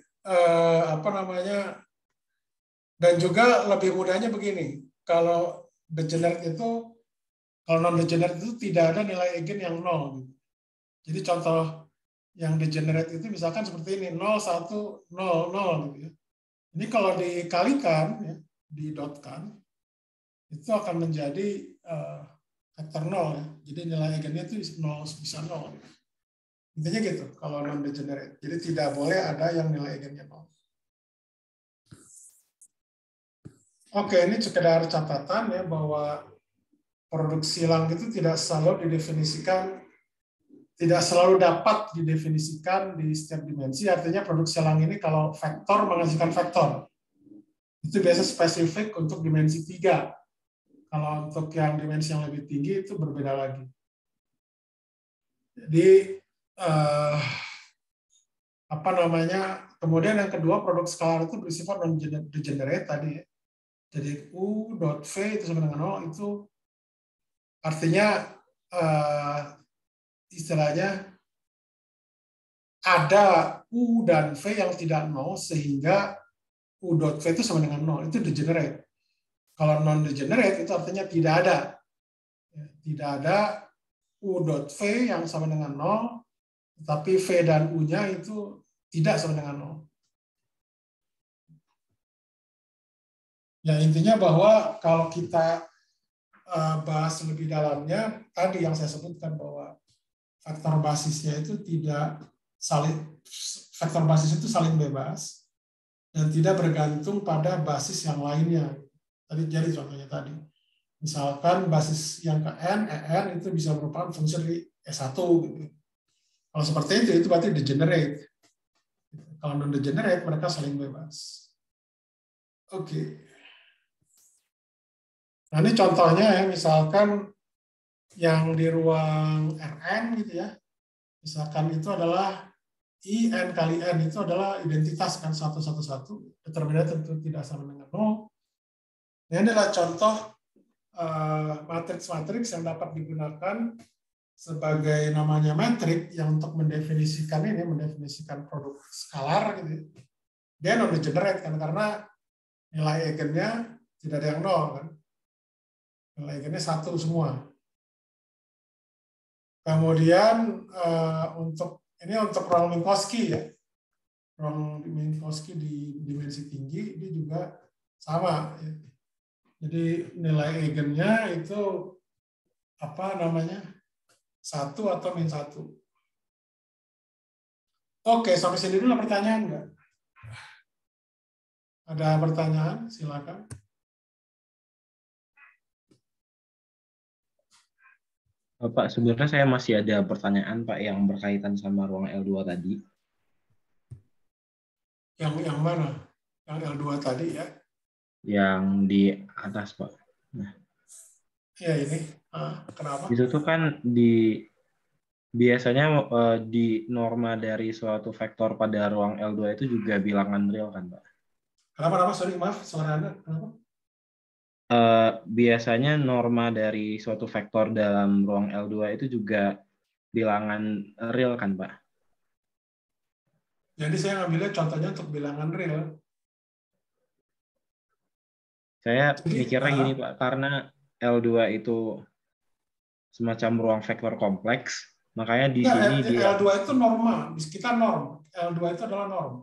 dan juga lebih mudahnya begini, kalau degenerate itu, kalau non degenerate itu tidak ada nilai eigen yang 0. Gitu. Jadi contoh yang degenerate itu misalkan seperti ini, 0, 1, 0, 0 gitu ya. Ini kalau dikalikan, ya, didotkan, itu akan menjadi vektor 0. Ya. Jadi nilai eigennya itu 0, bisa 0. Intinya gitu, kalau non-degenerate. Jadi tidak boleh ada yang nilai eigennya 0. Oke, ini sekedar catatan ya bahwa produk silang itu tidak selalu didefinisikan, tidak selalu dapat didefinisikan di setiap dimensi. Artinya produk silang ini kalau vektor menghasilkan vektor, itu biasa spesifik untuk dimensi 3. Kalau untuk yang dimensi yang lebih tinggi itu berbeda lagi. Jadi apa namanya? Kemudian yang kedua, produk skalar itu bersifat non-degenerate tadi ya. Jadi U dot V itu sama dengan 0, itu artinya istilahnya ada U dan V yang tidak 0 sehingga U dot V itu sama dengan 0. Itu degenerate. Kalau non-degenerate itu artinya tidak ada. Tidak ada U dot V yang sama dengan 0, tapi V dan U-nya itu tidak sama dengan 0. Ya, intinya bahwa kalau kita bahas lebih dalamnya, tadi yang saya sebutkan bahwa faktor basisnya itu tidak saling, faktor basis itu saling bebas dan tidak bergantung pada basis yang lainnya. Tadi jadi contohnya tadi, misalkan basis yang ke n, en itu bisa merupakan fungsi dari S1 gitu. Kalau seperti itu berarti degenerate. Kalau non degenerate mereka saling bebas. Oke. Nah, ini contohnya ya, misalkan yang di ruang Rn gitu ya. Misalkan itu adalah I n kali n itu adalah identitas kan 111, determinant tentu tidak sama dengan 0. Ini adalah contoh matriks-matriks yang dapat digunakan sebagai namanya metrik yang untuk mendefinisikan produk skalar gitu. Dia non degenerate kan karena nilai eigennya tidak ada yang 0 kan. Nilai eigennya 1 semua. Kemudian untuk ruang Minkowski ya. Ruang Minkowski di dimensi tinggi ini juga sama ya. Jadi nilai eigennya itu apa namanya? 1 atau min 1. Oke, sampai sini dulu pertanyaan enggak? Ada pertanyaan? Silakan. Pak, sebenarnya saya masih ada pertanyaan Pak yang berkaitan sama ruang L2 tadi. Yang mana? Yang L2 tadi ya? Yang di atas Pak. Nah, ya ini. Kenapa? itu tuh kan biasanya di norma dari suatu vektor pada ruang L2 itu juga bilangan real kan Pak? Kenapa? Sorry, maaf, suara Anda. Kenapa? Biasanya norma dari suatu vektor dalam ruang L2 itu juga bilangan real kan Pak? Jadi saya ngambilnya contohnya untuk bilangan real. Saya Jadi, mikirnya gini Pak, karena L2 itu semacam ruang vektor kompleks, makanya di sini dia L2 itu norma, kita norm. L2 itu adalah norm.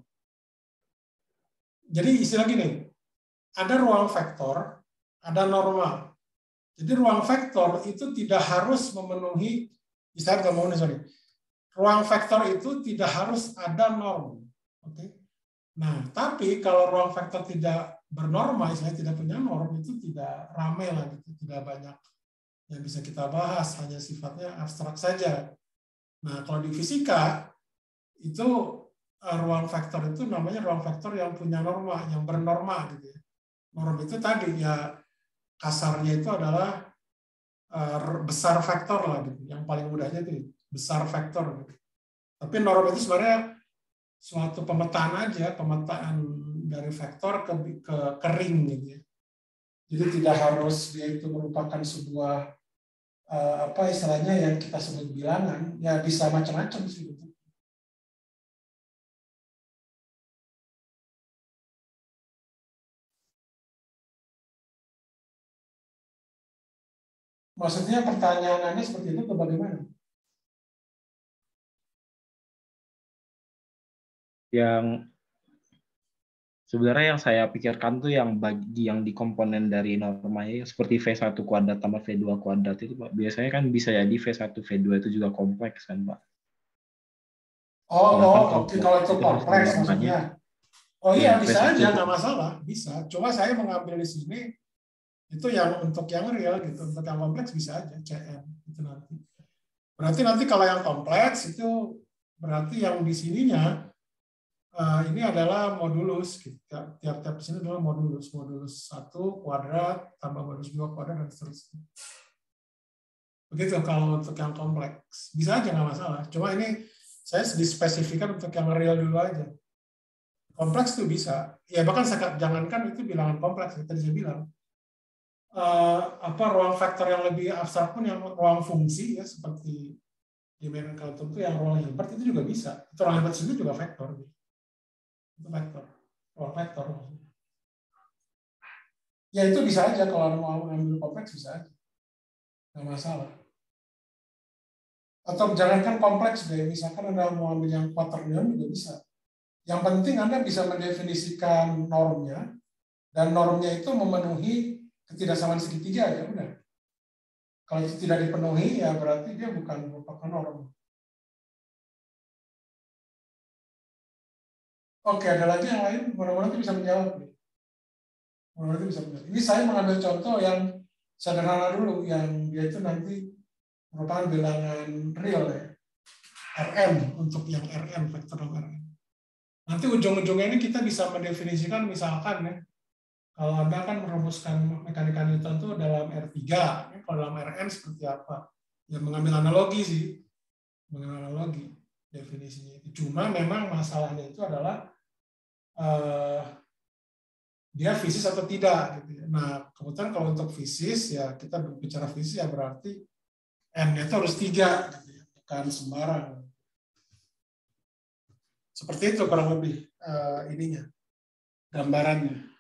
Jadi istilah gini, ada ruang vektor, ada norma. Jadi ruang vektor itu tidak harus memenuhi, misalnya nggak mau nih, sorry. Ruang vektor itu tidak harus ada norm. Oke. Nah, tapi kalau ruang vektor tidak bernorma, misalnya tidak punya norm, itu tidak ramai lah, gitu. Tidak banyak yang bisa kita bahas, hanya sifatnya abstrak saja. Nah, kalau di fisika, itu ruang vektor itu namanya ruang vektor yang punya norma, yang bernorma gitu ya. Norm itu tadi ya kasarnya itu adalah besar vektor lah gitu. Yang paling mudahnya itu besar vektor gitu. Tapi norm itu sebenarnya suatu pemetaan aja, pemetaan dari vektor ke ring gitu ya. Jadi tidak harus dia itu merupakan sebuah apa istilahnya yang kita sebut bilangan, ya bisa macam-macam sih gitu. Maksudnya pertanyaan Anda seperti itu atau bagaimana? yang sebenarnya yang saya pikirkan tuh yang di komponen dari normanya seperti V1 kuadrat tambah V2 kuadrat itu Pak. Biasanya kan bisa jadi V1 V2 itu juga kompleks kan Pak. Oh, Sedangkan oke. Kalau itu hasil kompleks normanya maksudnya. Oh iya, Yang bisa V1 aja, nggak masalah, bisa. Cuma saya mengambil di sini itu yang untuk yang real gitu, untuk yang kompleks bisa aja CM itu nanti. Berarti nanti kalau yang kompleks itu berarti yang di sininya ini adalah modulus. Gitu. Tiap-tiap sini adalah modulus. Modulus 1 kuadrat tambah modulus 2 kuadrat dan seterusnya. Begitu kalau untuk yang kompleks. Bisa aja nggak masalah. Cuma ini saya dispesifikan untuk yang real dulu aja. Kompleks tuh bisa. Ya bahkan jangankan itu bilangan kompleks. Tadi saya bilang. Ruang vektor yang lebih abstrak pun yang ruang fungsi ya seperti di Main Quantum itu yang ruang Hilbert itu juga bisa. Itu ruang Hilbert sendiri juga vektor. Itu vektor. Ruang vektor. Ya itu bisa aja kalau mau mengambil kompleks bisa aja. Nggak masalah. Atau jangankan kompleks deh, misalkan Anda mau ambil yang quaternion juga bisa. Yang penting Anda bisa mendefinisikan normnya, dan normnya itu memenuhi ketidaksamaan segitiga, ya benar. Kalau itu tidak dipenuhi, ya berarti dia bukan merupakan norm. Oke, ada lagi yang lain? Mudah-mudahan itu bisa menjawab. Mudah-mudahan itu bisa menjawab. Ini saya mengambil contoh yang sederhana dulu, yang dia itu nanti merupakan bilangan real ya. Rn untuk yang Rn, vektor Rn. Nanti ujung-ujungnya ini kita bisa mendefinisikan misalkan ya, kalau Anda kan merumuskan mekanika Newton itu dalam R3, ya, kalau dalam Rn seperti apa? Ya mengambil analogi sih, mengambil analogi definisinya itu. Cuma memang masalahnya itu adalah dia fisis atau tidak. Gitu ya. Nah kebetulan kalau untuk fisis ya kita berbicara fisis ya berarti n-nya itu harus 3, gitu ya. Bukan sembarang. Seperti itu kurang lebih ininya, gambarannya.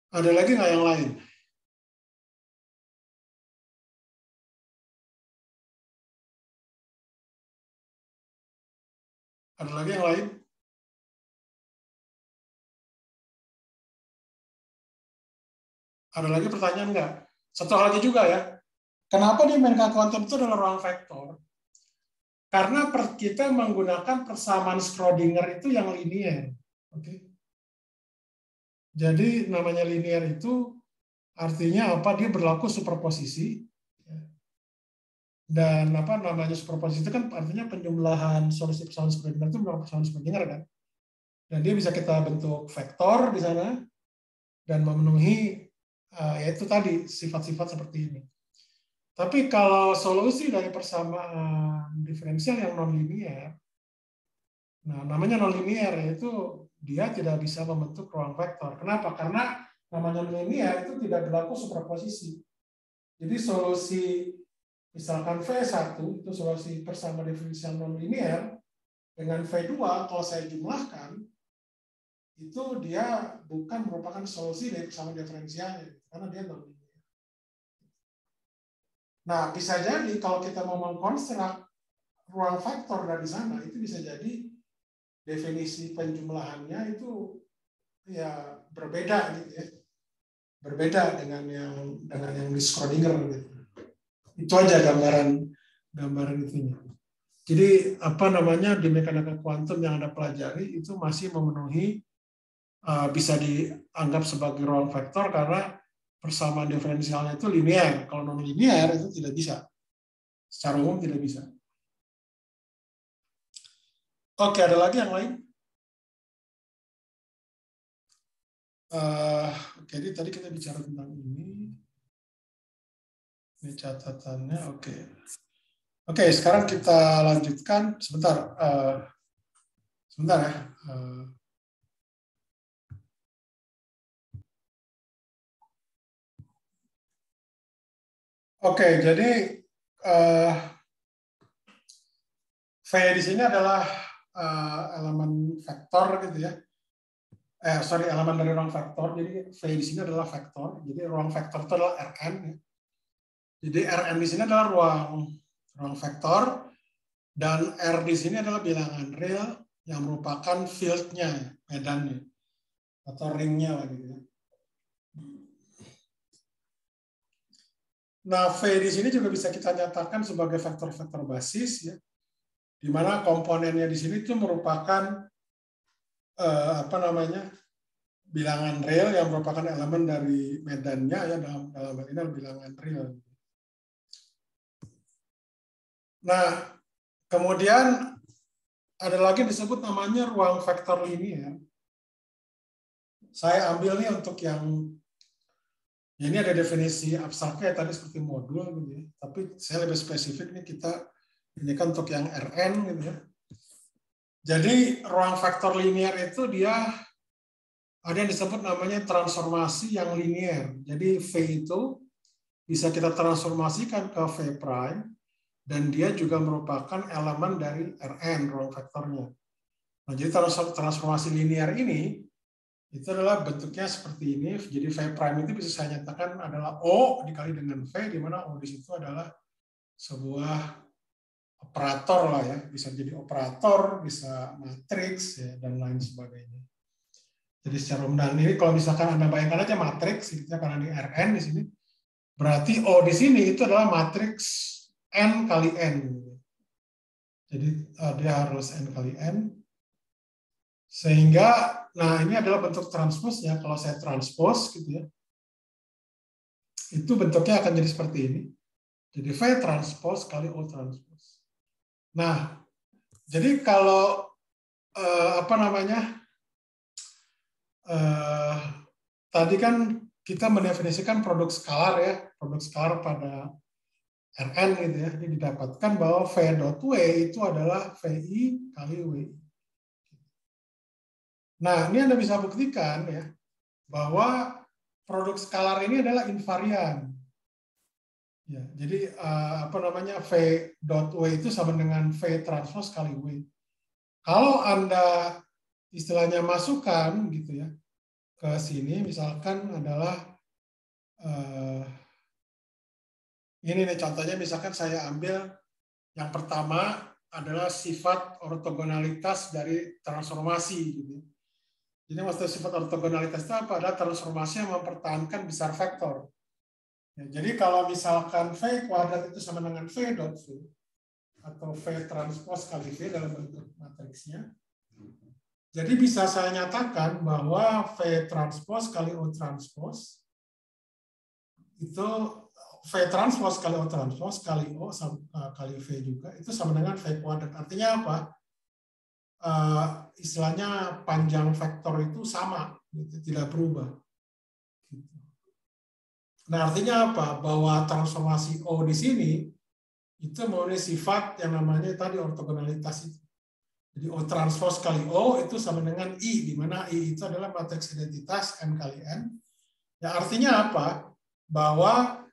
Ada lagi nggak yang lain? Ada lagi yang lain? Ada lagi pertanyaan nggak? Satu hal lagi juga ya. Kenapa di Menka Quantum itu adalah ruang vektor? Karena kita menggunakan persamaan Schrödinger itu yang linear. Oke. Jadi namanya linear itu artinya apa? Dia berlaku superposisi. Dan apa namanya superposisi itu kan artinya penjumlahan solusi persamaan Schrödinger itu berlaku persamaan Schrödinger kan. Dan dia bisa kita bentuk vektor di sana dan memenuhi yaitu tadi sifat-sifat seperti ini. Tapi kalau solusi dari persamaan diferensial yang non-linear, nah namanya non-linear yaitu dia tidak bisa membentuk ruang vektor. Kenapa? Karena namanya non-linear itu tidak berlaku superposisi. Jadi solusi misalkan V1 itu solusi persamaan diferensial non-linear dengan V2 kalau saya jumlahkan itu dia bukan merupakan solusi dari persamaan diferensialnya karena dia non-linear. Nah, bisa jadi kalau kita mau mengkonstruk ruang vektor dari sana, itu bisa jadi definisi penjumlahannya itu ya berbeda gitu ya. Berbeda dengan yang di Schrödinger gitu. Itu aja gambaran itunya. Jadi apa namanya di mekanika kuantum yang Anda pelajari itu masih memenuhi bisa dianggap sebagai ruang vektor karena persamaan diferensialnya itu linear. Kalau non linear itu tidak bisa. Secara umum tidak bisa. Oke, ada lagi yang lain? Jadi tadi kita bicara tentang ini. Ini catatannya, oke. Oke, sekarang kita lanjutkan. Sebentar ya. Oke, jadi V di sini adalah elemen vektor gitu ya. Elemen dari ruang vektor. Jadi V di sini adalah vektor. Jadi ruang vektor itu adalah Rn. Ya. Jadi Rn di sini adalah ruang vektor dan R di sini adalah bilangan real yang merupakan field-nya, medannya atau ringnya lah gitu ya. Nah, V di sini juga bisa kita nyatakan sebagai vektor-vektor basis ya. Di mana komponennya di sini itu merupakan apa namanya, bilangan real yang merupakan elemen dari medannya ya, dalam hal ini bilangan real. Nah, kemudian ada lagi disebut namanya ruang vektor linear. Saya ambil nih untuk yang ya, ini ada definisi abstraknya tadi seperti modul gitu ya. Tapi saya lebih spesifik nih, kita ini kan untuk yang Rn gitu ya. Jadi ruang vektor linear itu dia ada yang disebut namanya transformasi yang linear. Jadi V itu bisa kita transformasikan ke V prime dan dia juga merupakan elemen dari Rn, ruang vektornya. Nah, jadi transformasi linear ini itu adalah bentuknya seperti ini. Jadi V prime itu bisa saya nyatakan adalah O dikali dengan V, di mana O di situ adalah sebuah operator lah ya, bisa jadi operator, bisa matriks ya, dan lain sebagainya. Jadi secara umum, ini kalau misalkan Anda bayangkan aja matriks, gitu ya, karena di Rn di sini, berarti O di sini itu adalah matriks N kali N. Jadi dia harus N kali N. Sehingga, nah ini adalah bentuk transposnya. Kalau saya transpose gitu ya, itu bentuknya akan jadi seperti ini. Jadi V transpose kali O transpose. Nah, jadi kalau apa namanya, tadi kan kita mendefinisikan produk skalar ya, produk skalar pada Rn gitu ya, ini didapatkan bahwa V dot W itu adalah VI kali W. Nah, ini Anda bisa buktikan ya, bahwa produk skalar ini adalah invarian. Ya, jadi apa namanya, V dot W itu sama dengan V transpose kali W. Kalau Anda istilahnya masukkan gitu ya ke sini, misalkan adalah ini nih contohnya, misalkan saya ambil yang pertama adalah sifat ortogonalitas dari transformasi gitu. Jadi maksud sifat ortogonalitas itu apa? Adalah transformasi yang mempertahankan besar vektor. Ya, jadi kalau misalkan V kuadrat itu sama dengan V dot V atau V transpose kali V dalam bentuk matriksnya, jadi bisa saya nyatakan bahwa V transpose kali O transpose itu V transpose kali O transpose kali O kali V juga itu sama dengan V kuadrat. Artinya apa? Istilahnya panjang vektor itu sama, gitu, tidak berubah. Nah, artinya apa? Bahwa transformasi O di sini itu mempunyai sifat yang namanya tadi ortogonalitas itu. Jadi O transpose kali O itu sama dengan I, di mana I itu adalah matriks identitas N kali N. Ya, artinya apa? Bahwa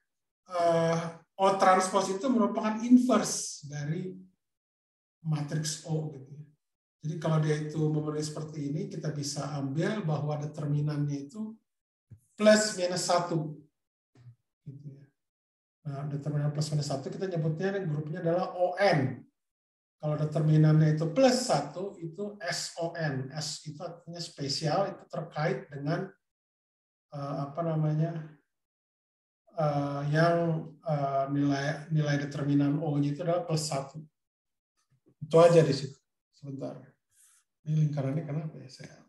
O transpose itu merupakan inverse dari matriks O gitu. Jadi kalau dia itu memenuhi seperti ini, kita bisa ambil bahwa determinannya itu plus minus 1. Gitu ya. Nah, determinan plus minus 1 kita nyebutnya grupnya adalah ON. Kalau determinannya itu plus 1, itu SON. S itu artinya spesial, itu terkait dengan apa namanya, yang nilai determinan O-nya itu adalah plus 1. Itu aja di situ. Sebentar. Ini lingkarannya kenapa ya saya?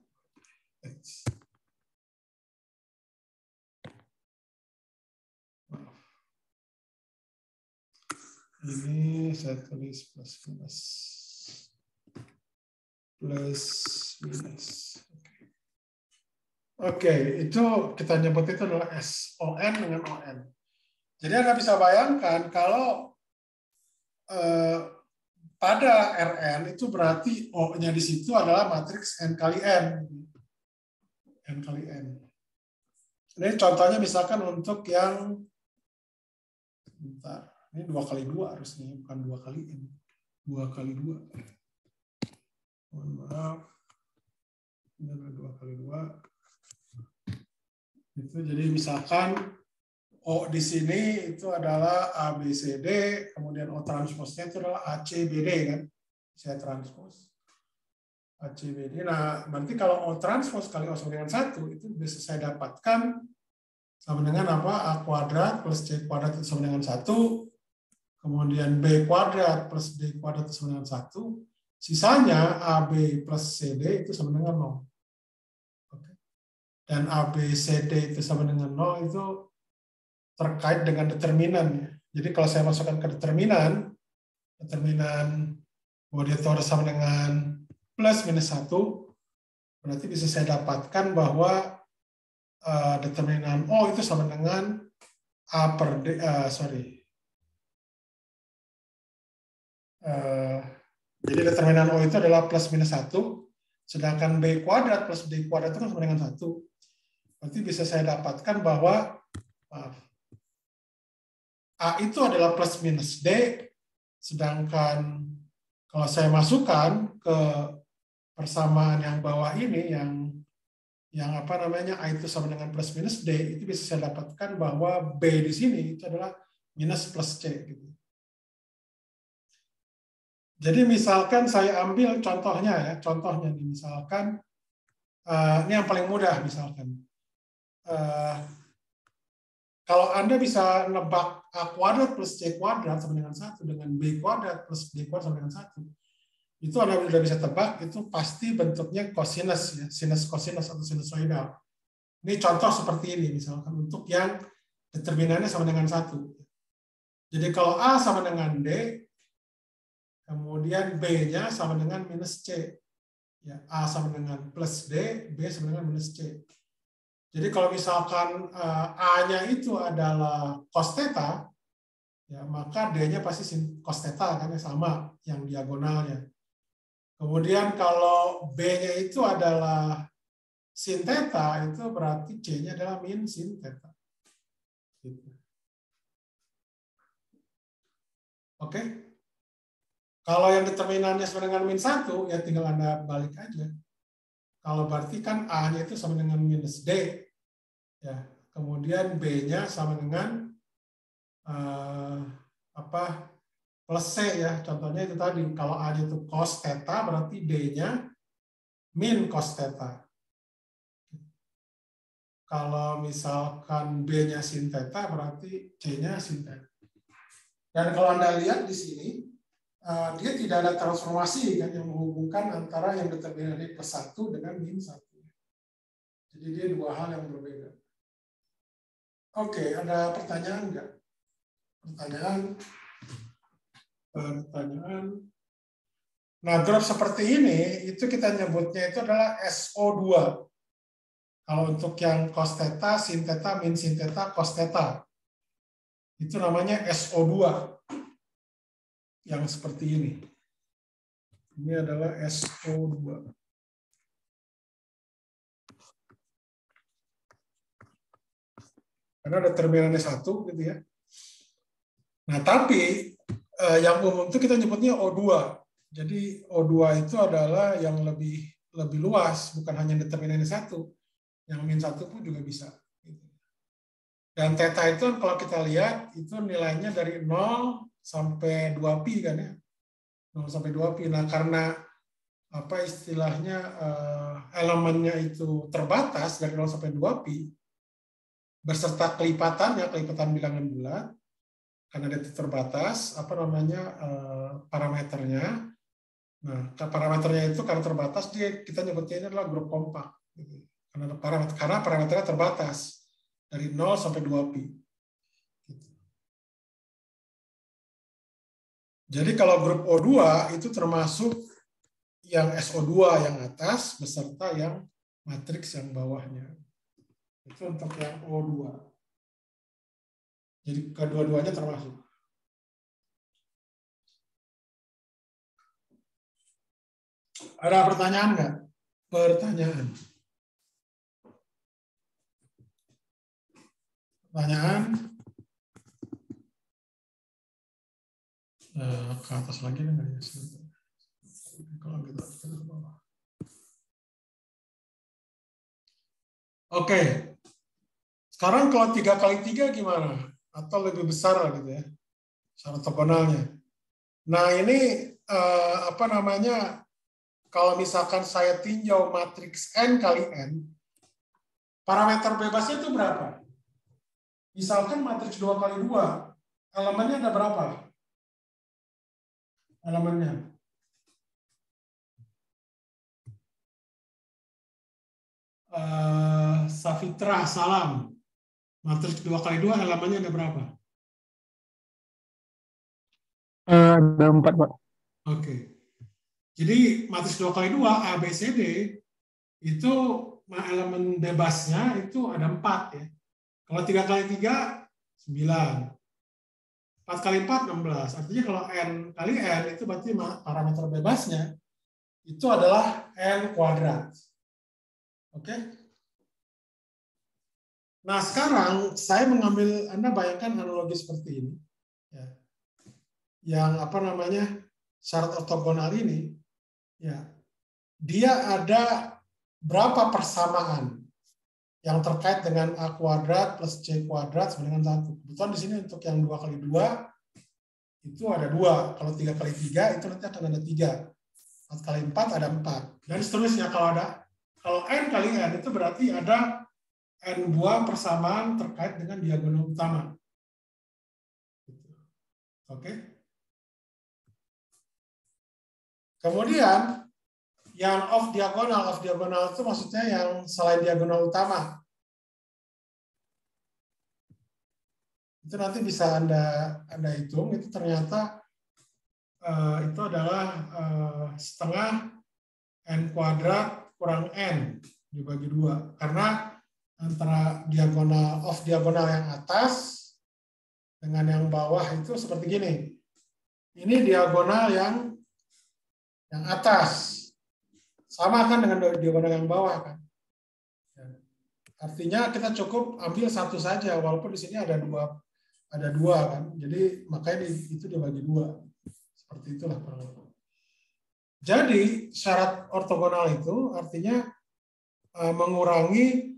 Maaf. Ini saya tulis plus minus. Plus minus. Oke, itu kita nyebut itu adalah SON dengan ON. Jadi Anda bisa bayangkan kalau pada Rn itu berarti O-nya di situ adalah matriks N kali N. N kali N. Ini contohnya misalkan untuk yang, bentar, ini 2 kali 2 harusnya, bukan 2 kali N. 2 kali 2. Mohon maaf. Ini adalah 2 kali 2. Itu jadi misalkan O di sini itu adalah ABCD, kemudian O transpose-nya itu adalah ACBD kan. Saya transpose ACBD. Nah, berarti kalau O transpose kali O sama dengan 1 itu bisa saya dapatkan sama dengan apa? A kuadrat plus C kuadrat itu sama dengan 1. Kemudian B kuadrat plus D kuadrat itu sama dengan 1. Sisanya AB plus CD itu sama dengan 0. Oke. Dan AB, CD itu sama dengan 0 itu terkait dengan determinan. Jadi kalau saya masukkan ke determinan bahwa dia torus sama dengan plus minus 1, berarti bisa saya dapatkan bahwa determinan O itu sama dengan A per D, jadi determinan O itu adalah plus minus 1, sedangkan B kuadrat plus D kuadrat itu sama dengan 1. Berarti bisa saya dapatkan bahwa A itu adalah plus minus D, sedangkan kalau saya masukkan ke persamaan yang bawah ini, yang apa namanya, A itu sama dengan plus minus D, itu bisa saya dapatkan bahwa B di sini itu adalah minus plus C. Gitu. Jadi misalkan saya ambil contohnya ya, contohnya nih, misalkan ini yang paling mudah misalkan. Kalau Anda bisa nebak A kuadrat plus C kuadrat sama dengan 1 dengan B kuadrat plus D kuadrat sama dengan 1, itu Anda sudah bisa tebak, itu pasti bentuknya kosinus, ya, sinus kosinus atau sinusoidal. Ini contoh seperti ini, misalkan untuk yang determinannya sama dengan 1. Jadi kalau A sama dengan D, kemudian B-nya sama dengan minus C. Ya, A sama dengan plus D, B sama dengan minus C. Jadi kalau misalkan A-nya itu adalah cos theta, ya, maka D-nya pasti cos theta, kan, sama yang diagonalnya. Kemudian kalau B-nya itu adalah sin theta, itu berarti C-nya adalah min sin theta. Gitu. Oke. Kalau yang determinannya sama dengan min 1, ya tinggal Anda balik aja. Kalau berarti kan A-nya itu sama dengan minus D. Ya, kemudian B-nya sama dengan plus C, ya. Contohnya itu tadi, kalau A-nya itu cos theta, berarti D-nya min cos theta. Kalau misalkan B-nya sin theta, berarti C-nya sin theta. Dan kalau Anda lihat di sini, dia tidak ada transformasi kan yang menghubungkan antara yang determinannya plus 1 dengan min 1. Jadi dia dua hal yang berbeda. Oke, ada pertanyaan nggak? Pertanyaan. Nah, grup seperti ini, itu kita nyebutnya itu adalah SO2. Kalau untuk yang cos theta, sin theta, min sin theta, cos theta. Itu namanya SO2. Yang seperti ini. Ini adalah SO2. Karena determinannya 1 gitu ya. Nah, tapi yang umum itu kita nyebutnya O2. Jadi O2 itu adalah yang lebih luas, bukan hanya determinannya 1. Yang min 1 pun juga bisa. Dan theta itu kalau kita lihat itu nilainya dari 0 sampai 2pi kan ya. 0 sampai 2pi. Nah, karena apa istilahnya elemennya itu terbatas dari 0 sampai 2pi beserta kelipatan bilangan bulat, karena dia terbatas parameternya. Nah, parameternya itu karena terbatas, kita nyebutnya ini adalah grup kompak. Karena parameternya terbatas dari 0 sampai 2pi. Jadi kalau grup O2 itu termasuk yang SO2 yang atas beserta yang matriks yang bawahnya. Itu untuk yang O2. Jadi kedua-duanya termasuk. Ada pertanyaan nggak? Pertanyaan. Ke atas lagi nggak ya? Kalau kita ke bawah. Oke. Sekarang kalau 3x3 gimana? Atau lebih besar gitu ya, secara ortogonalnya. Nah ini kalau misalkan saya tinjau matriks n kali n, parameter bebasnya itu berapa? Misalkan matriks 2 kali 2, elemennya ada berapa? Elemennya Safitra, salam. Matriks 2x2 elemennya ada berapa? Ada 4, Pak. Oke. Jadi matriks 2x2 A, B, C, D itu elemen bebasnya itu ada 4 ya. Kalau 3x3 9. 4x4 16. Artinya kalau N kali N itu berarti parameter bebasnya itu adalah N kuadrat. Oke. Nah sekarang saya mengambil, Anda bayangkan analogi seperti ini. Ya. Yang apa namanya syarat ortogonal ini, ya, dia ada berapa persamaan yang terkait dengan A kuadrat plus C kuadrat sama dengan 1. Kebetulan di sini untuk yang 2x2 itu ada 2. Kalau 3x3 itu nanti akan ada 3. 4x4 ada 4. Dan seterusnya kalau N kali N itu berarti ada N buah persamaan terkait dengan diagonal utama. Oke. Kemudian yang off diagonal itu maksudnya yang selain diagonal utama. Itu nanti bisa Anda hitung, itu ternyata itu adalah setengah N kuadrat kurang N dibagi 2. Karena antara off diagonal yang atas dengan yang bawah itu seperti gini. Ini diagonal yang atas. Sama kan dengan diagonal yang bawah kan. Artinya kita cukup ambil satu saja walaupun di sini ada dua kan. Jadi makanya itu dibagi 2. Seperti itulah kurang. Jadi syarat ortogonal itu artinya mengurangi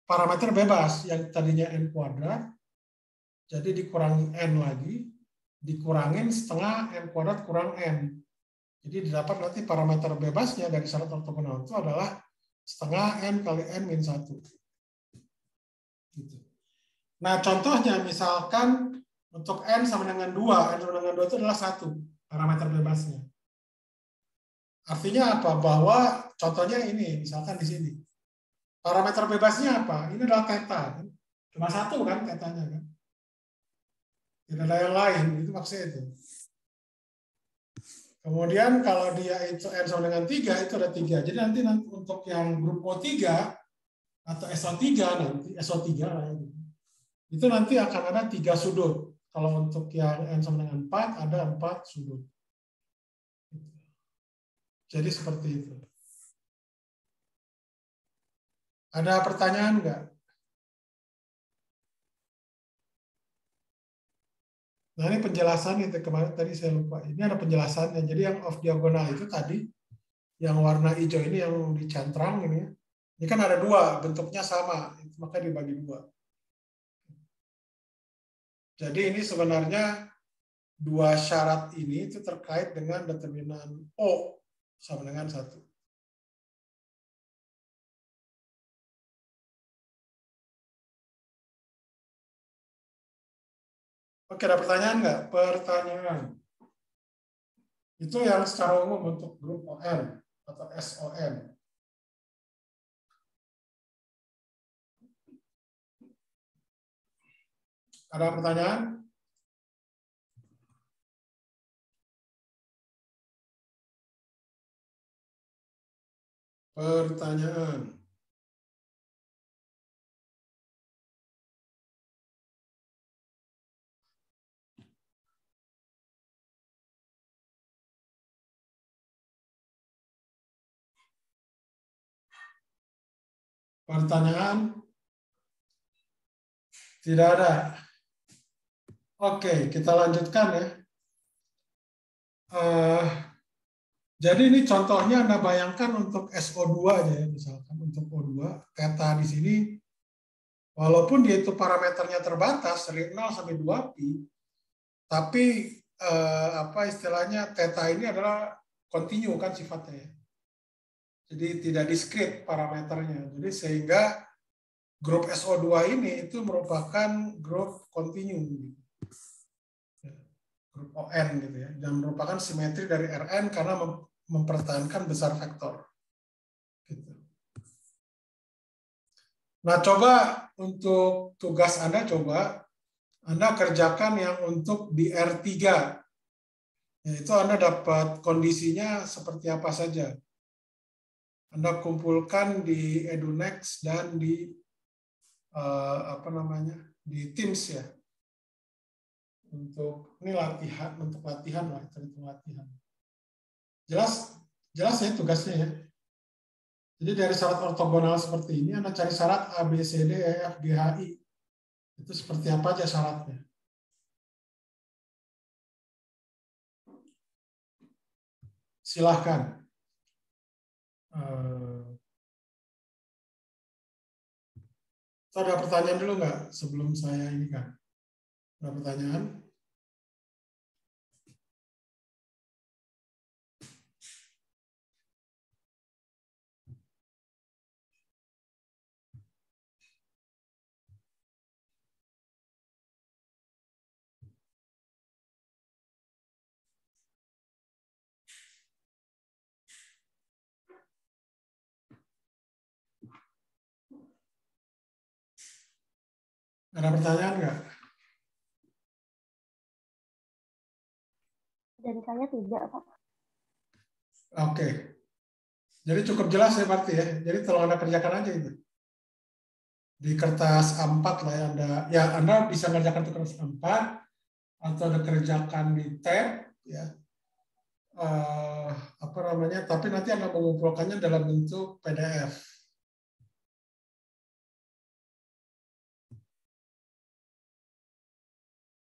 parameter bebas yang tadinya N kuadrat jadi dikurangi N lagi, dikurangin setengah N kuadrat kurang N. Jadi didapat nanti parameter bebasnya dari syarat ortogonal itu adalah setengah N kali N min 1. Gitu. Nah contohnya misalkan untuk N sama dengan 2, N sama dengan 2 itu adalah 1 parameter bebasnya. Artinya apa? Bahwa contohnya ini, misalkan di sini. Parameter bebasnya apa? Ini adalah theta. Cuma 1 kan tetanya kan? Tidak ada yang lain, itu maksudnya itu. Kemudian kalau dia itu N sama dengan 3, itu ada 3. Jadi nanti untuk yang grup O3 atau SO3 nanti, SO3 lah ya. Itu nanti akan ada 3 sudut. Kalau untuk yang N sama dengan 4, ada 4 sudut. Jadi seperti itu. Ada pertanyaan nggak? Nah ini penjelasan itu kemarin tadi saya lupa. Ini ada penjelasannya. Jadi yang off diagonal itu tadi, yang warna hijau ini yang dicantrang ini. Ini kan ada 2, bentuknya sama, maka dibagi 2. Jadi ini sebenarnya 2 syarat ini itu terkait dengan determinan O sama dengan 1. Oke, ada pertanyaan nggak? Pertanyaan. Itu yang secara umum untuk grup ON atau SON. Ada pertanyaan? Pertanyaan. Pertanyaan? Tidak ada. Oke, kita lanjutkan ya. Jadi ini contohnya Anda bayangkan untuk SO2 aja ya, misalkan untuk O2, theta di sini, walaupun dia itu parameternya terbatas dari 0 sampai 2pi, tapi apa istilahnya theta ini adalah kontinu kan sifatnya ya. Jadi tidak diskrit parameternya. Jadi sehingga grup SO2 ini itu merupakan grup kontinu. Grup ON gitu ya. Dan merupakan simetri dari Rn karena mempertahankan besar vektor. Gitu. Nah, coba untuk tugas Anda, coba Anda kerjakan yang untuk di R3. Yaitu Anda dapat kondisinya seperti apa saja. Anda kumpulkan di EduNext dan di di Teams ya. Untuk ini latihan, untuk latihan lah, terhitung latihan. Jelas ya tugasnya ya. Jadi dari syarat ortogonal seperti ini, Anda cari syarat A, B, C, D, E, F, G, H, I. Itu seperti apa aja syaratnya. Silahkan. Ada pertanyaan dulu nggak sebelum saya ini kan? Ada pertanyaan? Ada pertanyaan nggak? Dari saya tidak, Pak. Oke. Jadi cukup jelas ya berarti ya. Jadi tolong Anda kerjakan aja itu. Di kertas A4 lah ya, Anda bisa mengerjakan di kertas A4 atau Anda kerjakan di tab ya. Tapi nanti Anda mengumpulkannya dalam bentuk PDF.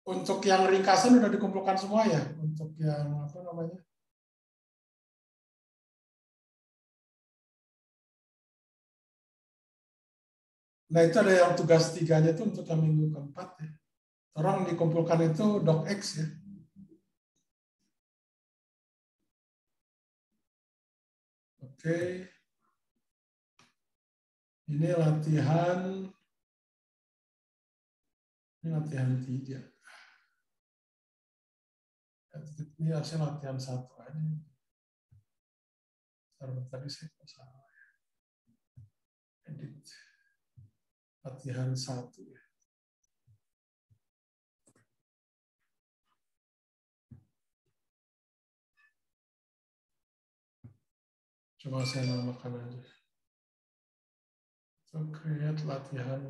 Untuk yang ringkasan sudah dikumpulkan semua ya, untuk yang Nah, itu ada yang tugas 3-nya itu untuk yang minggu keempat ya. Orang dikumpulkan itu docx ya. Oke. Ini latihan 3. Ini harusnya latihan 1 aja. Tadi saya salah. Edit. Latihan 1 ya. Coba saya namakan aja. So, create latihan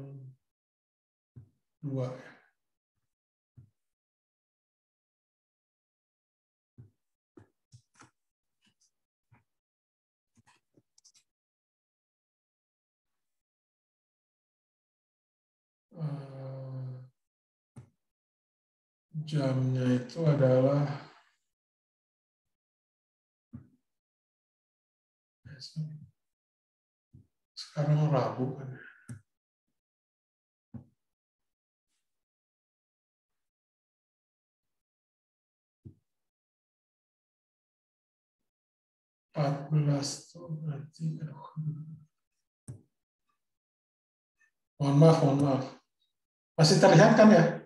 2 ya. Jamnya itu adalah sekarang Rabu kan. Tuh berarti mohon maaf. Masih terlihat kan ya?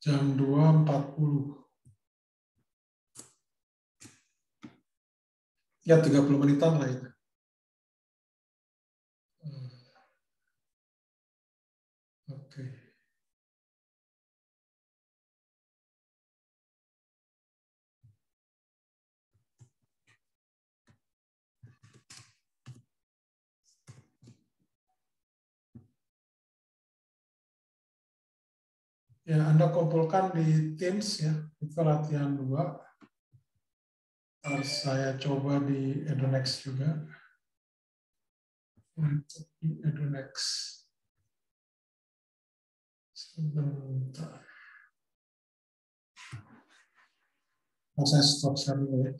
Jam 2.40. Ya 30 menitan lah itu. Oke. Ya, Anda kumpulkan di Teams ya, itu latihan 2. Harus saya coba di EduNext juga. Untuk di EduNext. Sebentar. Saya stop share dulu ya.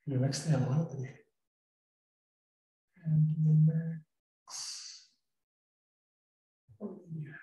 EduNext yang mana tadi? EduNext. Oh iya.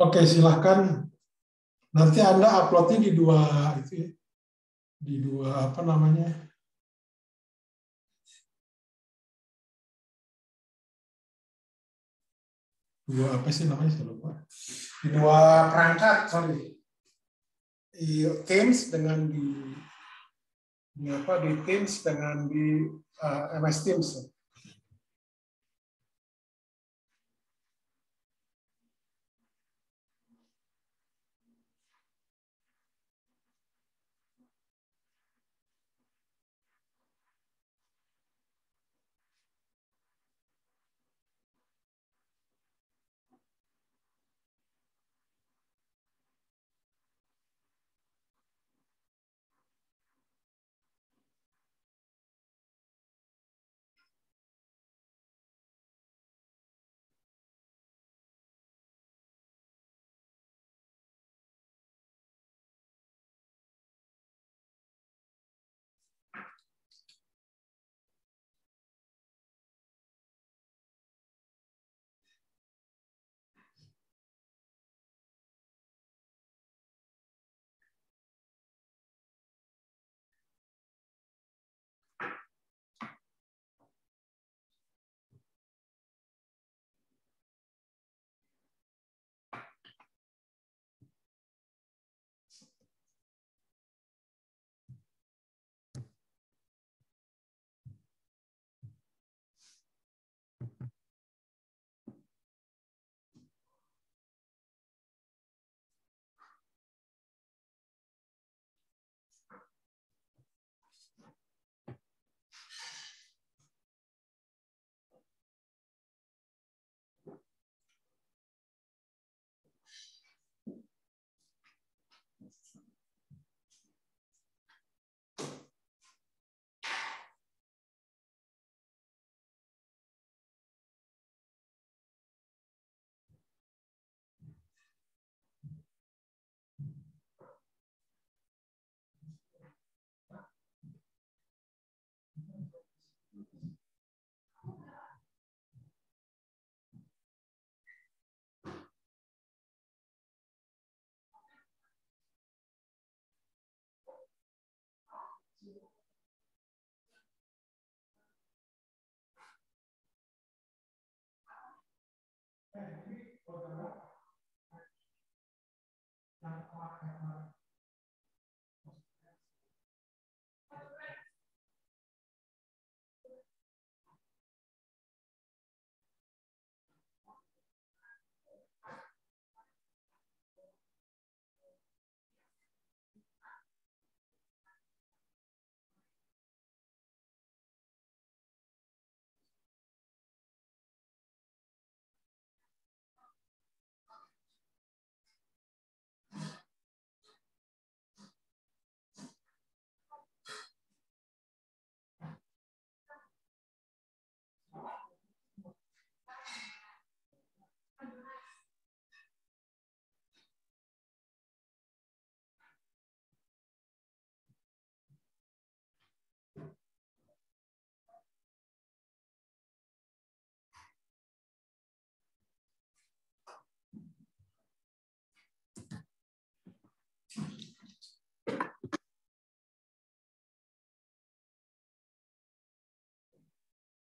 Oke, silahkan. Nanti Anda uploadnya di dua itu ya, di dua apa namanya? Dua apa sih namanya? Saya lupa. Di dua perangkat, sorry. Di Teams dengan di apa di Teams dengan di MS Teams.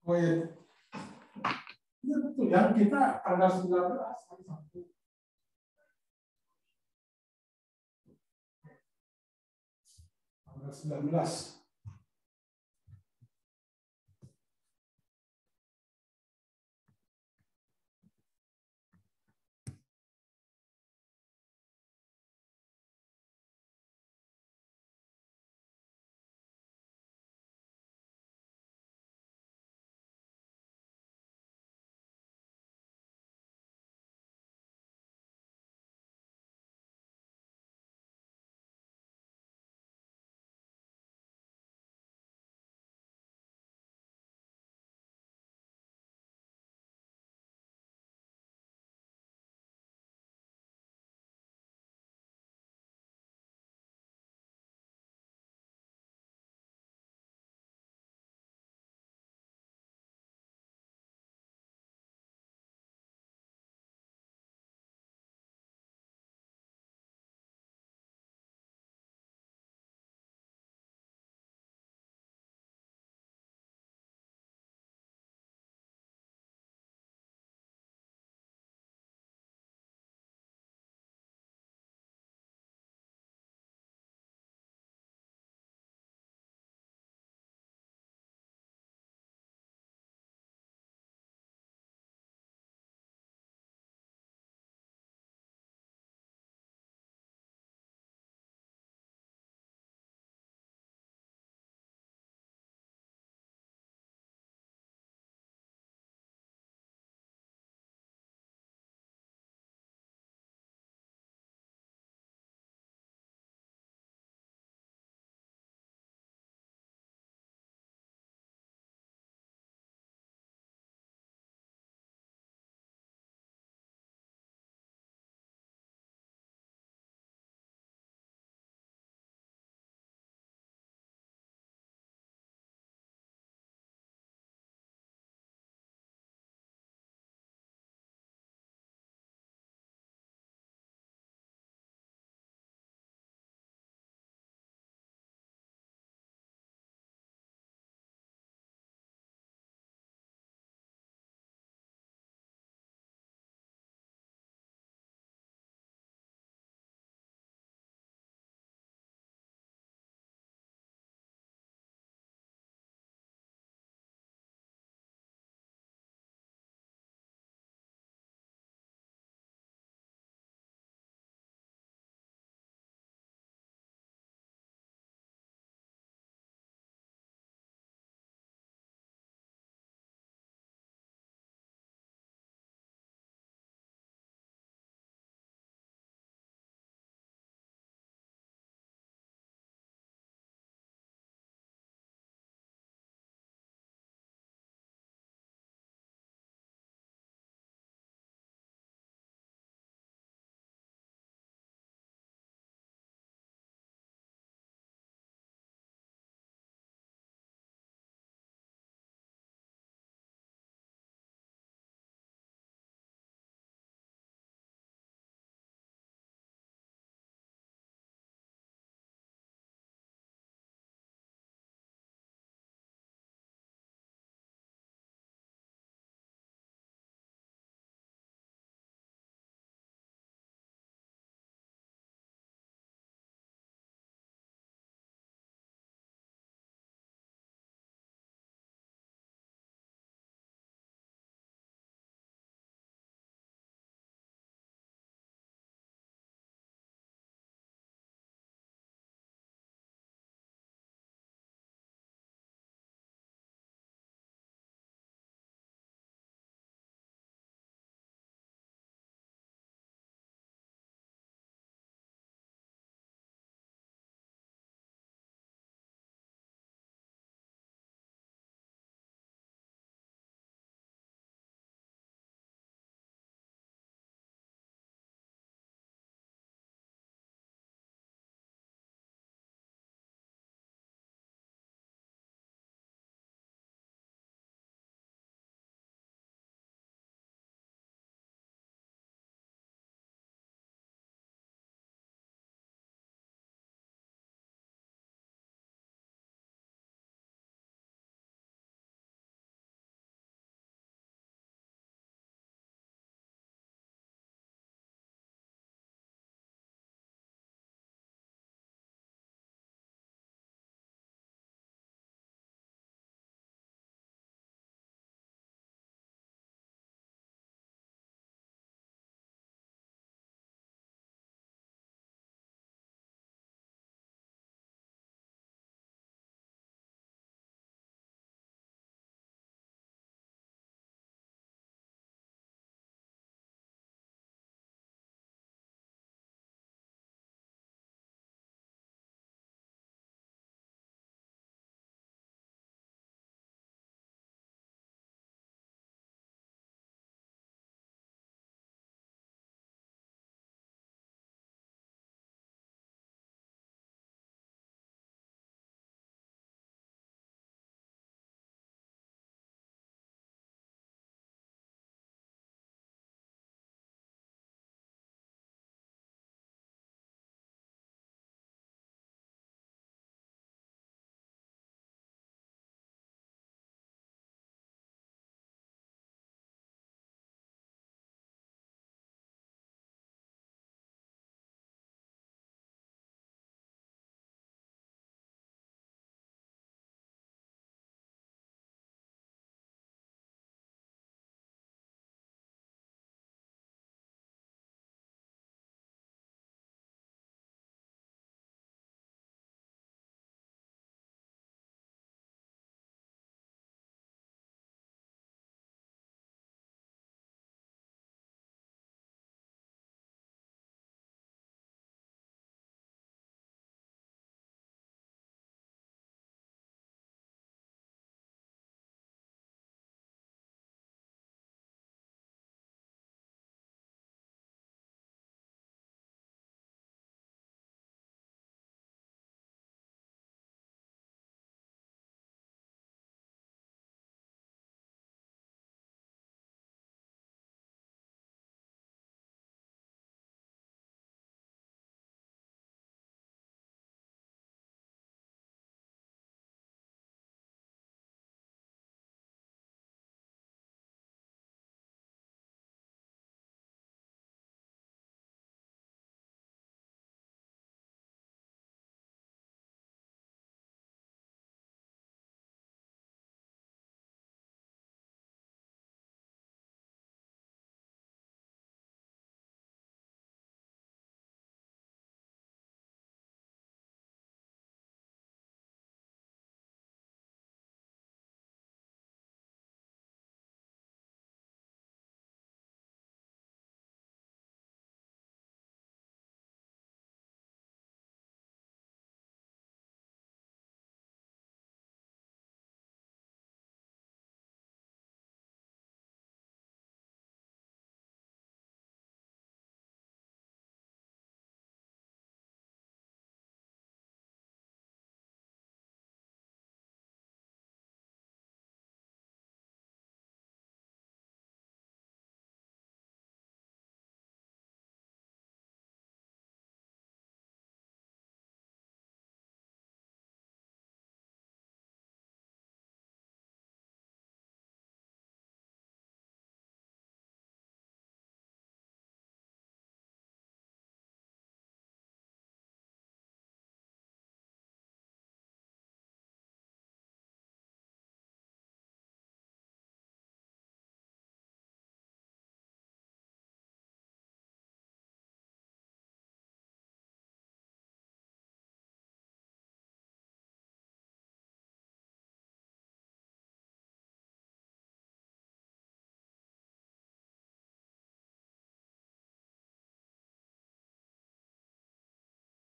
Oh iya, iya betul ya, kita tanggal 19 hari Sabtu. Tanggal 19.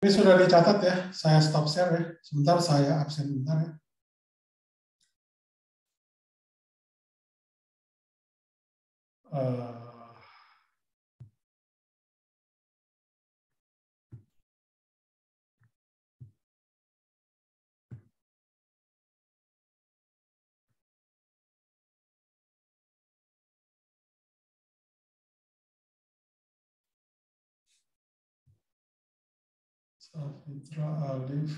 Ini sudah dicatat ya, saya stop share ya. Sebentar saya absen bentar ya. Safitra Alif.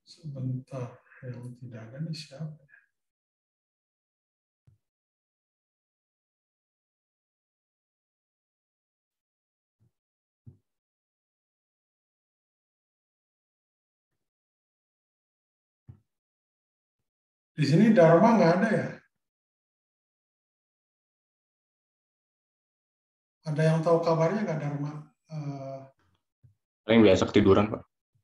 Sebentar, yang tidak ada nih siapa ya? Di sini Dharma nggak ada ya? Ada yang tahu kabarnya nggak Dharma? Paling biasa ketiduran, Pak.